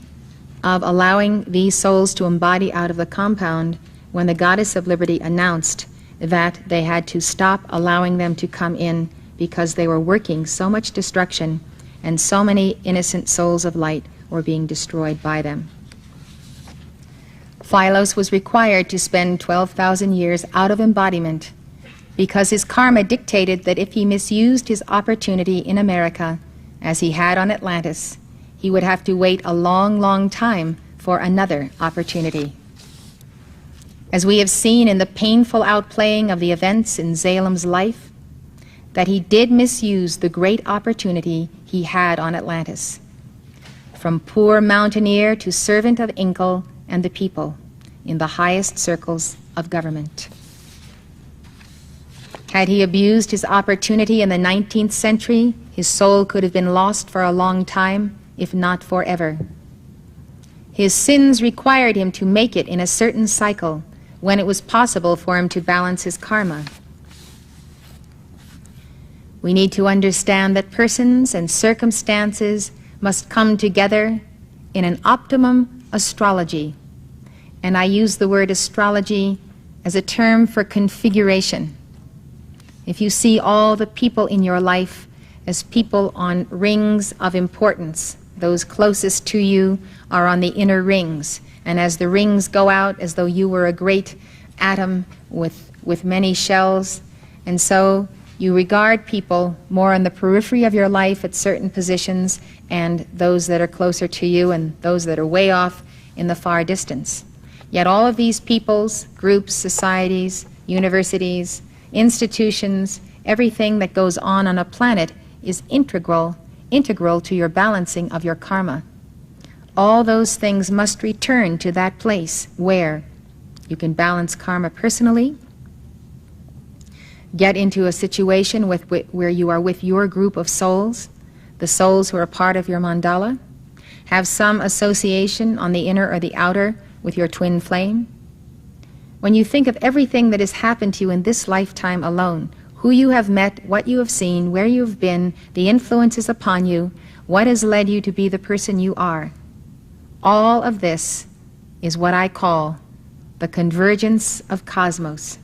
of allowing these souls to embody out of the compound when the Goddess of Liberty announced that they had to stop allowing them to come in because they were working so much destruction and so many innocent souls of light were being destroyed by them. Philos was required to spend 12,000 years out of embodiment because his karma dictated that if he misused his opportunity in America, as he had on Atlantis, he would have to wait a long, long time for another opportunity. As we have seen in the painful outplaying of the events in Zaylam's life, that he did misuse the great opportunity he had on Atlantis. From poor mountaineer to servant of Incal and the people in the highest circles of government. Had he abused his opportunity in the 19th century, his soul could have been lost for a long time, if not forever. His sins required him to make it in a certain cycle when it was possible for him to balance his karma. We need to understand that persons and circumstances must come together in an optimum astrology. And I use the word astrology as a term for configuration. If you see all the people in your life as people on rings of importance, those closest to you are on the inner rings. And as the rings go out, as though you were a great atom with many shells, and so you regard people more on the periphery of your life at certain positions, and those that are closer to you and those that are way off in the far distance. Yet all of these peoples, groups, societies, universities, institutions, everything that goes on a planet is integral to your balancing of your karma. All those things must return to that place where you can balance karma personally, get into a situation where you are with your group of souls, the souls who are part of your mandala, have some association on the inner or the outer with your twin flame. When you think of everything that has happened to you in this lifetime alone, who you have met, what you have seen, where you have been, the influences upon you, what has led you to be the person you are, all of this is what I call the convergence of cosmos.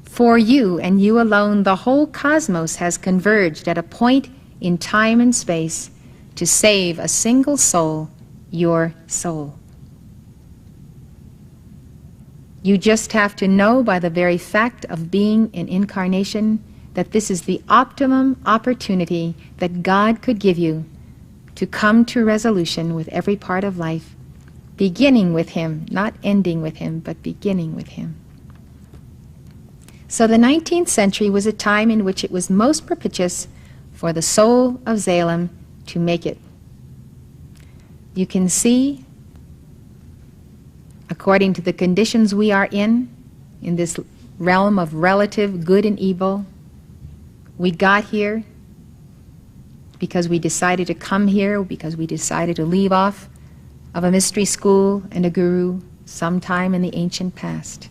For you and you alone, the whole cosmos has converged at a point in time and space to save a single soul, your soul. You just have to know by the very fact of being in incarnation that this is the optimum opportunity that God could give you to come to resolution with every part of life, beginning with Him, not ending with Him, but beginning with Him. So the 19th century was a time in which it was most propitious for the soul of Zalem to make it. You can see, according to the conditions we are in this realm of relative good and evil, we got here because we decided to come here, because we decided to leave off of a mystery school and a guru sometime in the ancient past.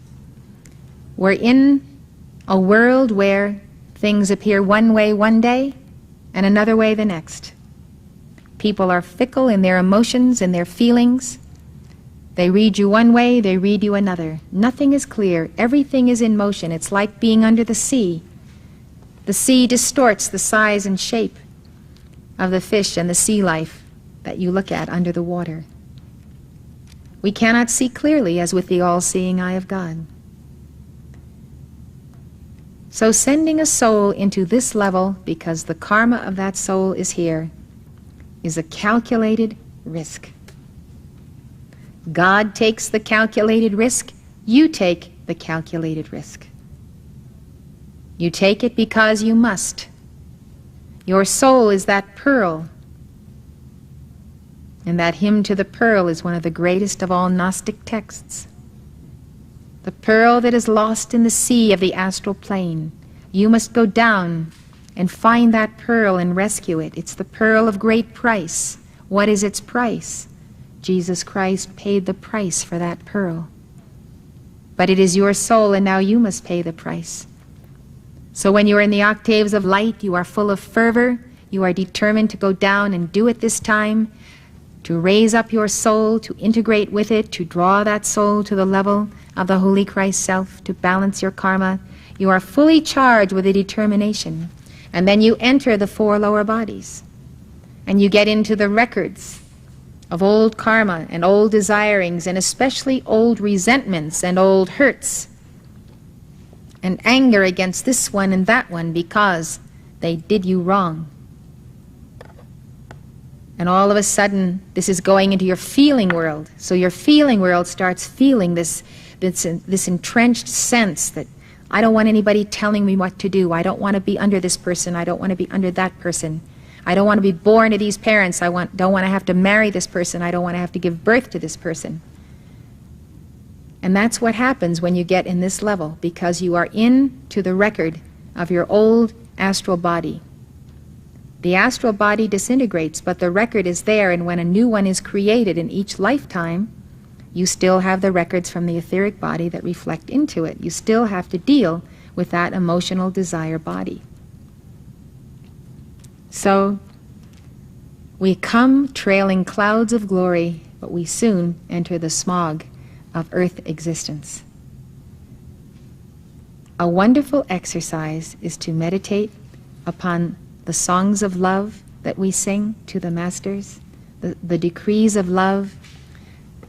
We're in a world where things appear one way one day and another way the next. People are fickle in their emotions and their feelings. They read you one way, they read you another. Nothing is clear. Everything is in motion. It's like being under the sea. The sea distorts the size and shape of the fish and the sea life that you look at under the water. We cannot see clearly as with the all-seeing eye of God. So sending a soul into this level, because the karma of that soul is here, is a calculated risk. God takes the calculated risk, you take the calculated risk. You take it because you must. Your soul is that pearl, and that hymn to the pearl is one of the greatest of all Gnostic texts. The pearl that is lost in the sea of the astral plane. You must go down and find that pearl and rescue it. It's the pearl of great price. What is its price? Jesus Christ paid the price for that pearl. But it is your soul, and now you must pay the price. So when you are in the octaves of light, you are full of fervor, you are determined to go down and do it this time, to raise up your soul, to integrate with it, to draw that soul to the level of the Holy Christ Self, to balance your karma. You are fully charged with a determination. And then you enter the four lower bodies, and you get into the records of old karma and old desirings, and especially old resentments and old hurts and anger against this one and that one because they did you wrong. And all of a sudden, this is going into your feeling world. So your feeling world starts feeling this entrenched sense that I don't want anybody telling me what to do. I don't want to be under this person. I don't want to be under that person. I don't want to be born to these parents. Don't want to have to marry this person. I don't want to have to give birth to this person. And that's what happens when you get in this level, because you are into the record of your old astral body. The astral body disintegrates, but the record is there, and when a new one is created in each lifetime, you still have the records from the etheric body that reflect into it. You still have to deal with that emotional desire body. So, we come trailing clouds of glory, but we soon enter the smog of earth existence. A wonderful exercise is to meditate upon the songs of love that we sing to the masters, the decrees of love,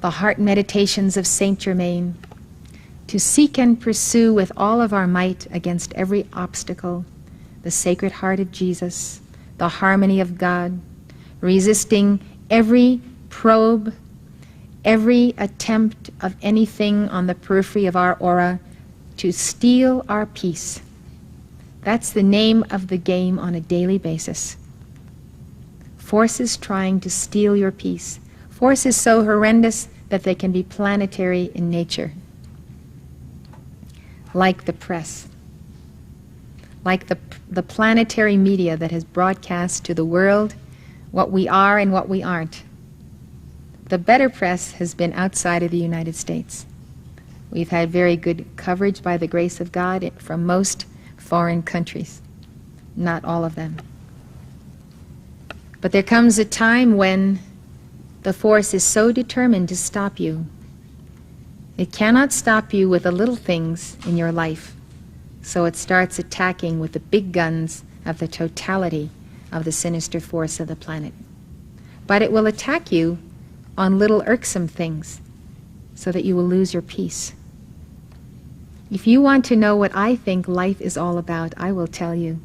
the heart meditations of Saint Germain, to seek and pursue with all of our might against every obstacle the Sacred Heart of Jesus, the harmony of God, resisting every probe, every attempt of anything on the periphery of our aura to steal our peace. That's the name of the game on a daily basis. Forces trying to steal your peace. Forces so horrendous that they can be planetary in nature. Like the press. Like the planetary media that has broadcast to the world what we are and what we aren't. The better press has been outside of the United States. We've had very good coverage by the grace of God from most foreign countries. Not all of them. But there comes a time when the force is so determined to stop you. It cannot stop you with the little things in your life. So it starts attacking with the big guns of the totality of the sinister force of the planet. But it will attack you on little irksome things so that you will lose your peace. If you want to know what I think life is all about, I will tell you.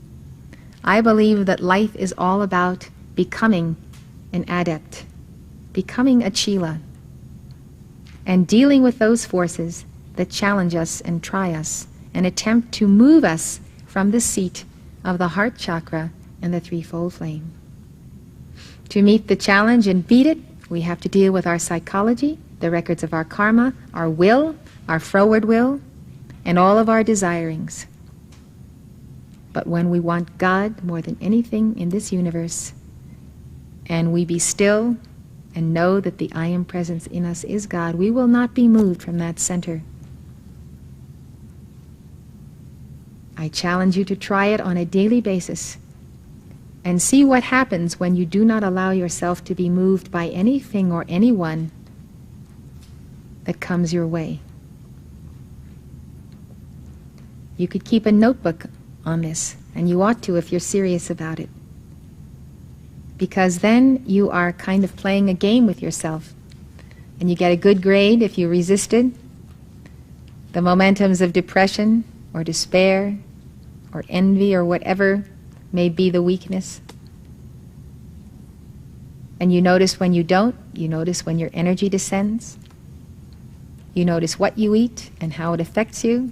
I believe that life is all about becoming an adept, becoming a Chela, and dealing with those forces that challenge us and try us and attempt to move us from the seat of the heart chakra and the threefold flame. To meet the challenge and beat it, we have to deal with our psychology, the records of our karma, our will, our froward will, and all of our desirings. But when we want God more than anything in this universe, and we be still and know that the I Am Presence in us is God, we will not be moved from that center. I challenge you to try it on a daily basis and see what happens when you do not allow yourself to be moved by anything or anyone that comes your way. You could keep a notebook on this, and you ought to if you're serious about it. Because then you are kind of playing a game with yourself, and you get a good grade if you resisted the momentums of depression or despair or envy or whatever may be the weakness. And you notice when you don't, you notice when your energy descends, you notice what you eat and how it affects you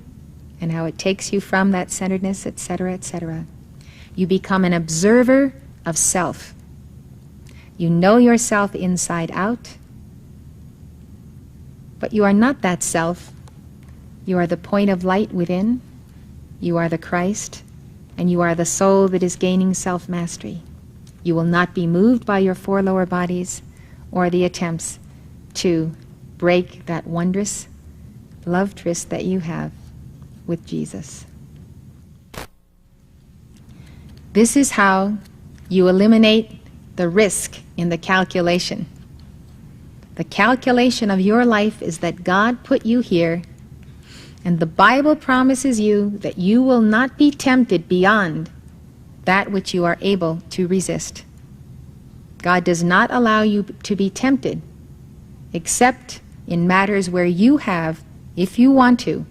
and how it takes you from that centeredness, etc., etc. You become an observer of self. You know yourself inside out, but you are not that self. You are the point of light within. You are the Christ, and you are the soul that is gaining self-mastery. You will not be moved by your four lower bodies or the attempts to break that wondrous love tryst that you have with Jesus. This is how you eliminate the risk in the calculation. The calculation of your life is that God put you here, and the Bible promises you that you will not be tempted beyond that which you are able to resist. God does not allow you to be tempted except in matters where you have, if you want to,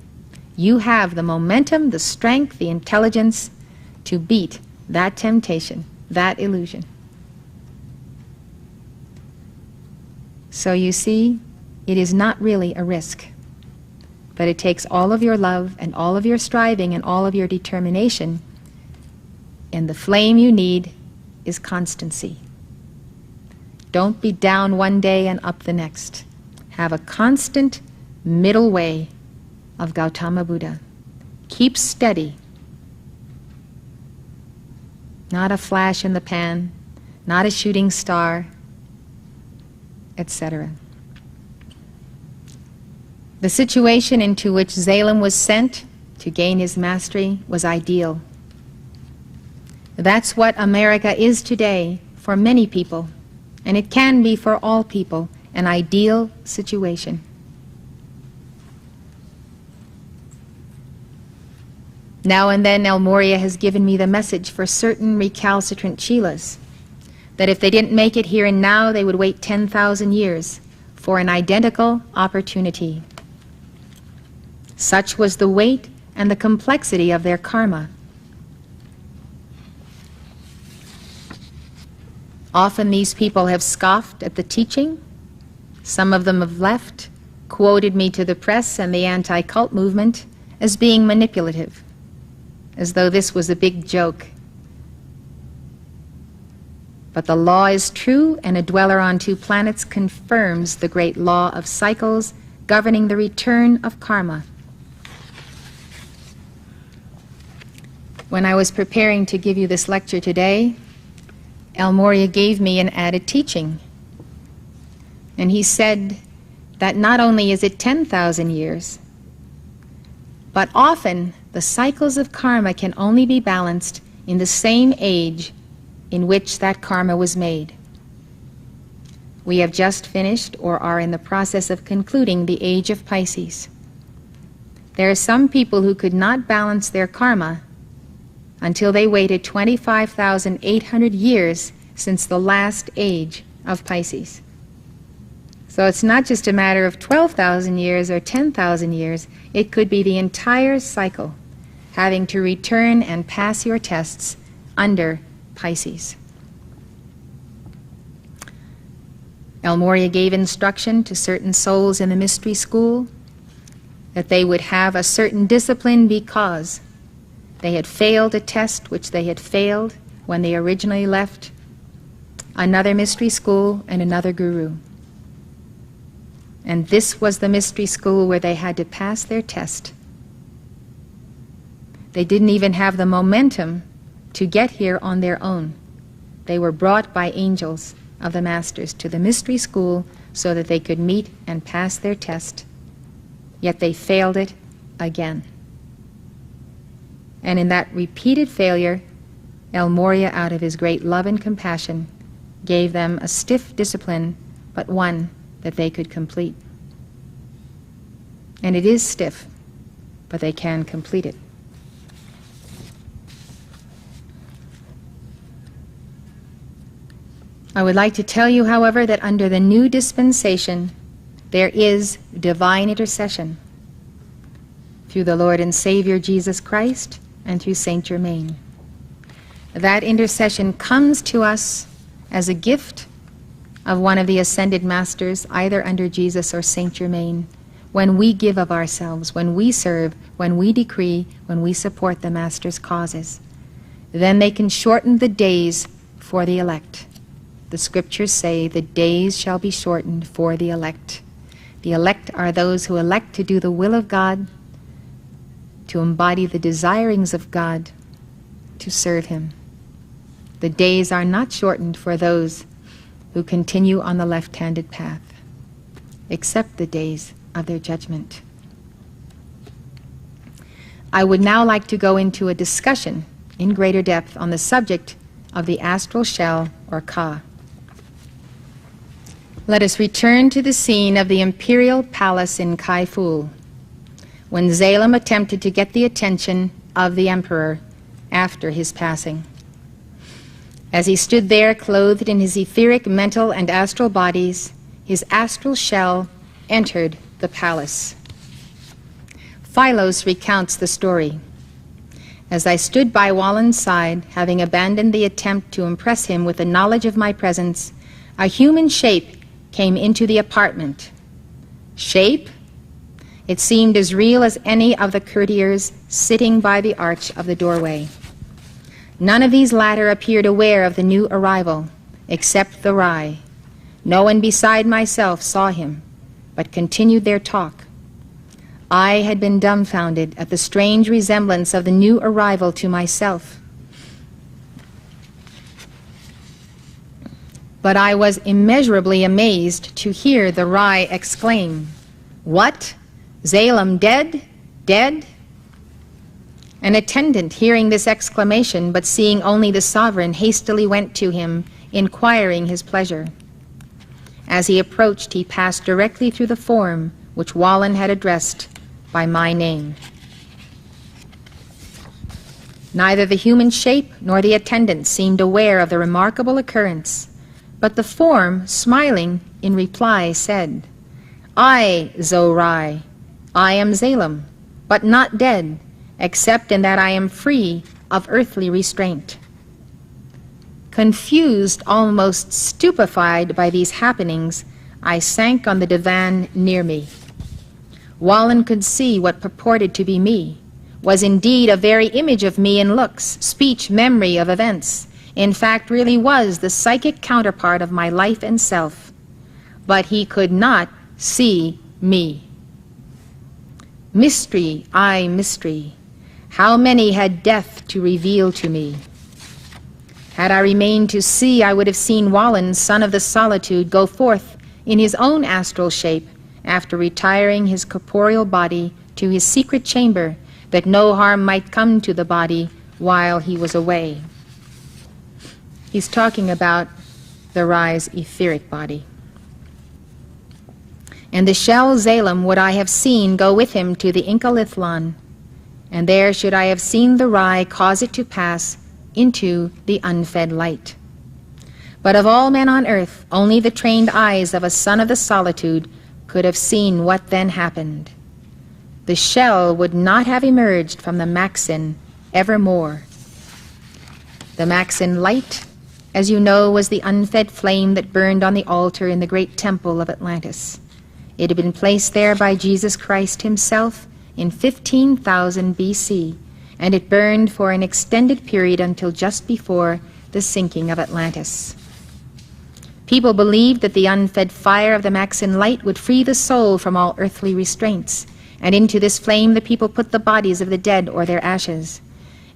you have the momentum, the strength, the intelligence to beat that temptation, that illusion. So you see, it is not really a risk. but it takes all of your love and all of your striving and all of your determination, and the flame you need is constancy. Don't be down one day and up the next. Have a constant middle way of Gautama Buddha. Keep steady. Not a flash in the pan, not a shooting star, etc. The situation into which Zalem was sent to gain his mastery was ideal. That's what America is today for many people, and it can be for all people, an ideal situation. Now and then El Morya has given me the message for certain recalcitrant Chelas, that if they didn't make it here and now, they would wait 10,000 years for an identical opportunity. Such was the weight and the complexity of their karma. Often these people have scoffed at the teaching. Some of them have left, quoted me to the press and the anti-cult movement as being manipulative, as though this was a big joke. But the law is true, and a dweller on two planets confirms the great law of cycles governing the return of karma. When I was preparing to give you this lecture today, El Morya gave me an added teaching. And he said that not only is it 10,000 years, but often the cycles of karma can only be balanced in the same age in which that karma was made. We have just finished or are in the process of concluding the age of Pisces. There are some people who could not balance their karma until they waited 25,800 years since the last age of Pisces. So it's not just a matter of 12,000 years or 10,000 years, it could be the entire cycle, having to return and pass your tests under Pisces. El Morya gave instruction to certain souls in the mystery school that they would have a certain discipline because they had failed a test which they had failed when they originally left another mystery school and another guru. And this was the mystery school where they had to pass their test. They didn't even have the momentum to get here on their own. They were brought by angels of the masters to the mystery school so that they could meet and pass their test. Yet they failed it again. And in that repeated failure, El Morya, out of his great love and compassion, gave them a stiff discipline, but one that they could complete. And it is stiff, but they can complete it. I would like to tell you, however, that under the new dispensation, there is divine intercession through the Lord and Savior Jesus Christ and through Saint Germain. That intercession comes to us as a gift of one of the ascended masters, either under Jesus or Saint Germain, when we give of ourselves, when we serve, when we decree, when we support the master's causes. Then they can shorten the days for the elect. The scriptures say the days shall be shortened for the elect. The elect are those who elect to do the will of God, to embody the desirings of God, to serve Him. The days are not shortened for those who continue on the left-handed path, except the days of their judgment. I would now like to go into a discussion in greater depth on the subject of the astral shell, or Ka. Let us return to the scene of the imperial palace in Kai Fu, when Zalem attempted to get the attention of the emperor after his passing. As he stood there clothed in his etheric, mental, and astral bodies, his astral shell entered the palace. Philos recounts the story. As I stood by Wallen's side, having abandoned the attempt to impress him with the knowledge of my presence, a human shape came into the apartment. Shape? It seemed as real as any of the courtiers sitting by the arch of the doorway. None of these latter appeared aware of the new arrival, except the Rai. No one beside myself saw him, but continued their talk. I had been dumbfounded at the strange resemblance of the new arrival to myself. But I was immeasurably amazed to hear the Rai exclaim, "What? Zalem dead? Dead?" An attendant, hearing this exclamation, but seeing only the sovereign, hastily went to him, inquiring his pleasure. As he approached, he passed directly through the form which Wallen had addressed by my name. Neither the human shape nor the attendant seemed aware of the remarkable occurrence, but the form, smiling in reply, said, "I, Zo-Rai, I am Zalem, but not dead, except in that I am free of earthly restraint." Confused, almost stupefied by these happenings, I sank on the divan near me. Wallen could see what purported to be me, was indeed a very image of me in looks, speech, memory of events, in fact really was the psychic counterpart of my life and self. But he could not see me. Mystery, aye, mystery. How many had death to reveal to me? Had I remained to see, I would have seen Wallen, son of the solitude, go forth in his own astral shape after retiring his corporeal body to his secret chamber, that no harm might come to the body while he was away. He's talking about the Rai's etheric body. And the shell Zalem would I have seen go with him to the Inca-Lithlan, and there should I have seen the Rai cause it to pass into the unfed light. But of all men on earth, only the trained eyes of a son of the solitude could have seen what then happened. The shell would not have emerged from the Maxin evermore. The Maxin light, as you know, was the unfed flame that burned on the altar in the great temple of Atlantis. It had been placed there by Jesus Christ himself in 15,000 BC, and it burned for an extended period until just before the sinking of Atlantis. People believed that the unfed fire of the Maxin light would free the soul from all earthly restraints, and into this flame the people put the bodies of the dead or their ashes.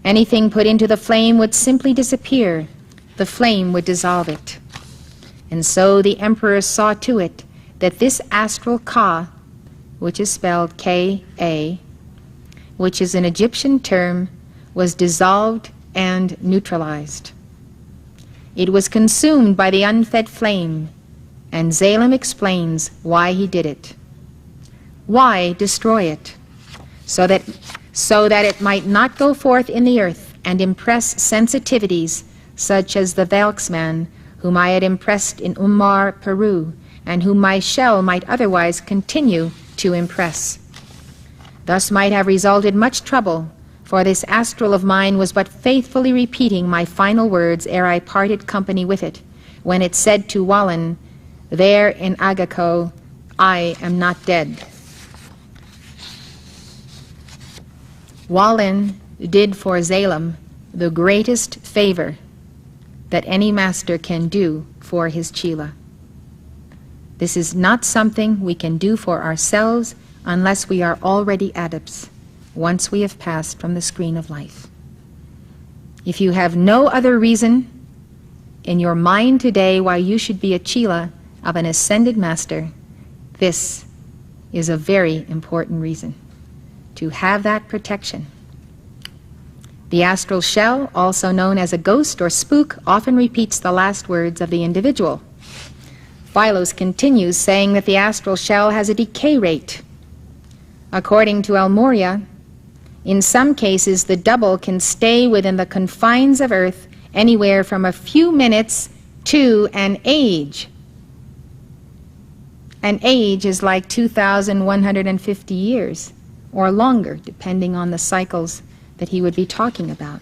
Anything put into the flame would simply disappear. The flame would dissolve it. And so the emperor saw to it that this astral Ka, which is spelled K-A, which is an Egyptian term, was dissolved and neutralized. It was consumed by the unfed flame, and Zalem explains why he did it. Why destroy it? So that it might not go forth in the earth and impress sensitivities such as the Velksman, whom I had impressed in Umar, Peru, and whom my shell might otherwise continue to impress. Thus might have resulted much trouble, for this astral of mine was but faithfully repeating my final words ere I parted company with it, when it said to Wallen, there in Agako, I am not dead. Wallen did for Zalem the greatest favor that any master can do for his Chela. This is not something we can do for ourselves unless we are already adepts, once we have passed from the screen of life. If you have no other reason in your mind today why you should be a Chela of an ascended master, this is a very important reason, to have that protection. The astral shell, also known as a ghost or spook, often repeats the last words of the individual. Philos continues, saying that the astral shell has a decay rate. According to El Moria, in some cases the double can stay within the confines of Earth anywhere from a few minutes to an age. An age is like 2,150 years or longer, depending on the cycles that he would be talking about.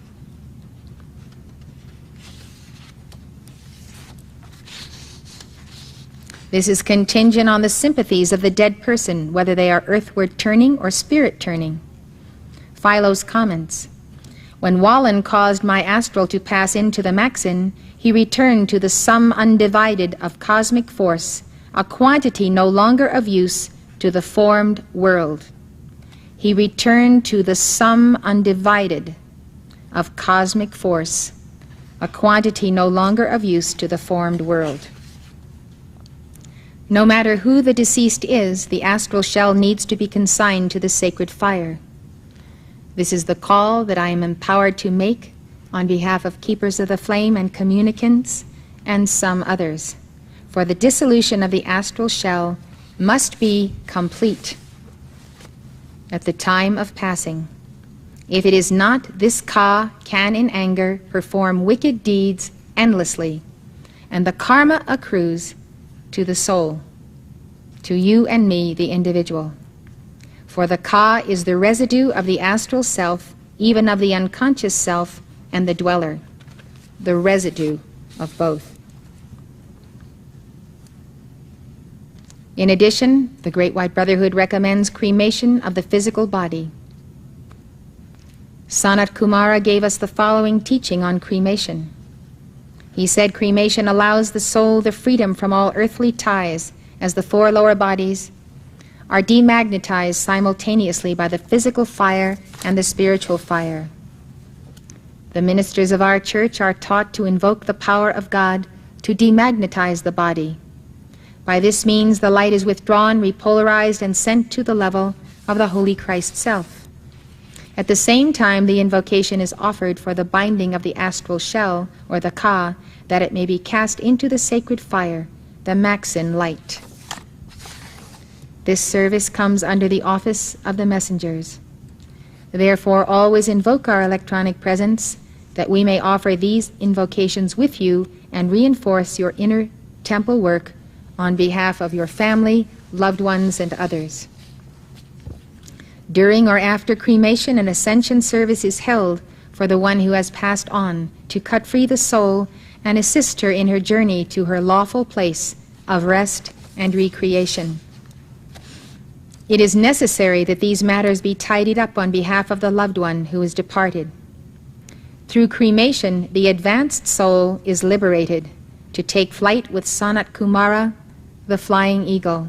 This is contingent on the sympathies of the dead person, whether they are earthward turning or spirit turning. Philo's comments. When Wallen caused my astral to pass into the Maxin, he returned to the sum undivided of cosmic force, a quantity no longer of use to the formed world. He returned to the sum undivided of cosmic force, a quantity no longer of use to the formed world. No matter who the deceased is, the astral shell needs to be consigned to the sacred fire. This is the call that I am empowered to make on behalf of keepers of the flame and communicants and some others. For the dissolution of the astral shell must be complete at the time of passing. If it is not, this Ka can in anger perform wicked deeds endlessly, and the karma accrues to the soul, to you and me, the individual. For the Ka is the residue of the astral self, even of the unconscious self and the dweller, the residue of both. In addition, the Great White Brotherhood recommends cremation of the physical body. Sanat Kumara gave us the following teaching on cremation. He said cremation allows the soul the freedom from all earthly ties, as the four lower bodies are demagnetized simultaneously by the physical fire and the spiritual fire. The ministers of our church are taught to invoke the power of God to demagnetize the body. By this means, the light is withdrawn, repolarized, and sent to the level of the Holy Christ Self. At the same time, the invocation is offered for the binding of the astral shell, or the Ka, that it may be cast into the sacred fire, the Maxin light. This service comes under the office of the messengers. Therefore, always invoke our electronic presence, that we may offer these invocations with you and reinforce your inner temple work on behalf of your family, loved ones, and others. During or after cremation, an ascension service is held for the one who has passed on, to cut free the soul and assist her in her journey to her lawful place of rest and recreation. It is necessary that these matters be tidied up on behalf of the loved one who is departed. Through cremation, the advanced soul is liberated to take flight with Sanat Kumara, the flying eagle,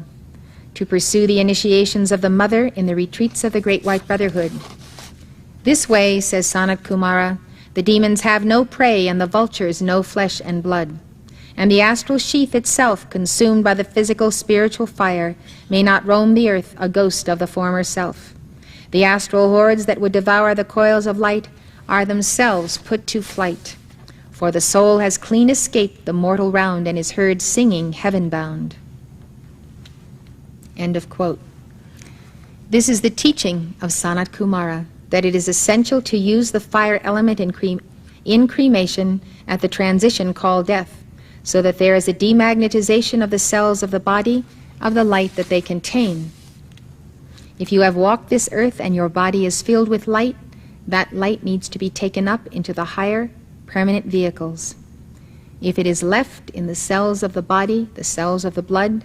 to pursue the initiations of the mother in the retreats of the Great White Brotherhood. This way, says Sanat Kumara, the demons have no prey and the vultures no flesh and blood. And the astral sheath itself, consumed by the physical spiritual fire, may not roam the earth, a ghost of the former self. The astral hordes that would devour the coils of light are themselves put to flight, for the soul has clean escaped the mortal round and is heard singing heaven-bound. End of quote. This is the teaching of Sanat Kumara, that it is essential to use the fire element in cremation at the transition called death, so that there is a demagnetization of the cells of the body of the light that they contain. If you have walked this earth and your body is filled with light, that light needs to be taken up into the higher permanent vehicles. If it is left in the cells of the body, the cells of the blood,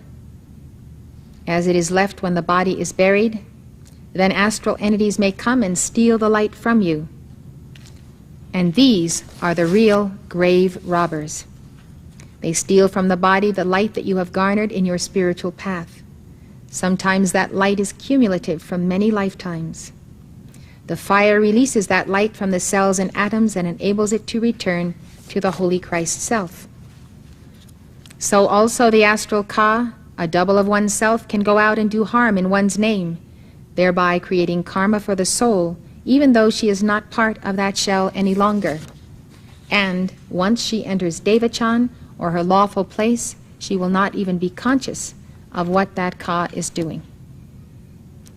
as it is left when the body is buried, then astral entities may come and steal the light from you. And these are the real grave robbers. They steal from the body the light that you have garnered in your spiritual path. Sometimes that light is cumulative from many lifetimes. The fire releases that light from the cells and atoms and enables it to return to the Holy Christ Self. So also the astral Ka, a double of oneself, can go out and do harm in one's name, thereby creating karma for the soul, even though she is not part of that shell any longer. And once she enters Devachan, or her lawful place, she will not even be conscious of what that Ka is doing.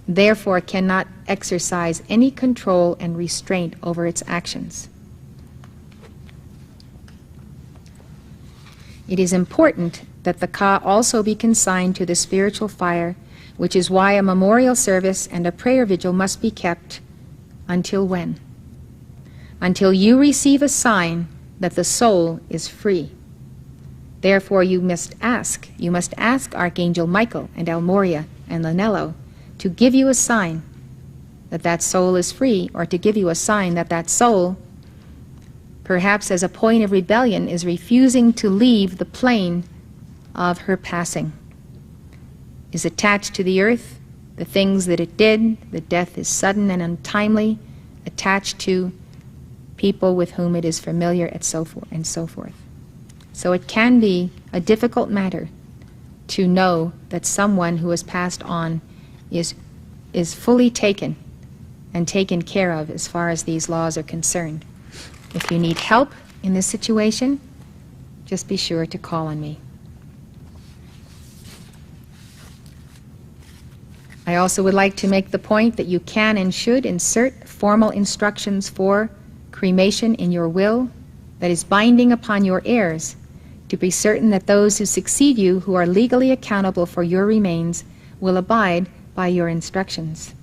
Therefore cannot exercise any control and restraint over its actions. It is important that the Ka also be consigned to the spiritual fire, which is why a memorial service and a prayer vigil must be kept. Until when? Until you receive a sign that the soul is free. Therefore you must ask Archangel Michael and El Moria and Lanello to give you a sign that that soul is free, or to give you a sign that that soul, perhaps as a point of rebellion, is refusing to leave the plane of her passing, is attached to the earth, the things that it did, the death is sudden and untimely, attached to people with whom it is familiar, and so forth. So it can be a difficult matter to know that someone who has passed on is fully taken and taken care of as far as these laws are concerned. If you need help in this situation, just be sure to call on me. I also would like to make the point that you can and should insert formal instructions for cremation in your will that is binding upon your heirs, to be certain that those who succeed you, who are legally accountable for your remains, will abide by your instructions.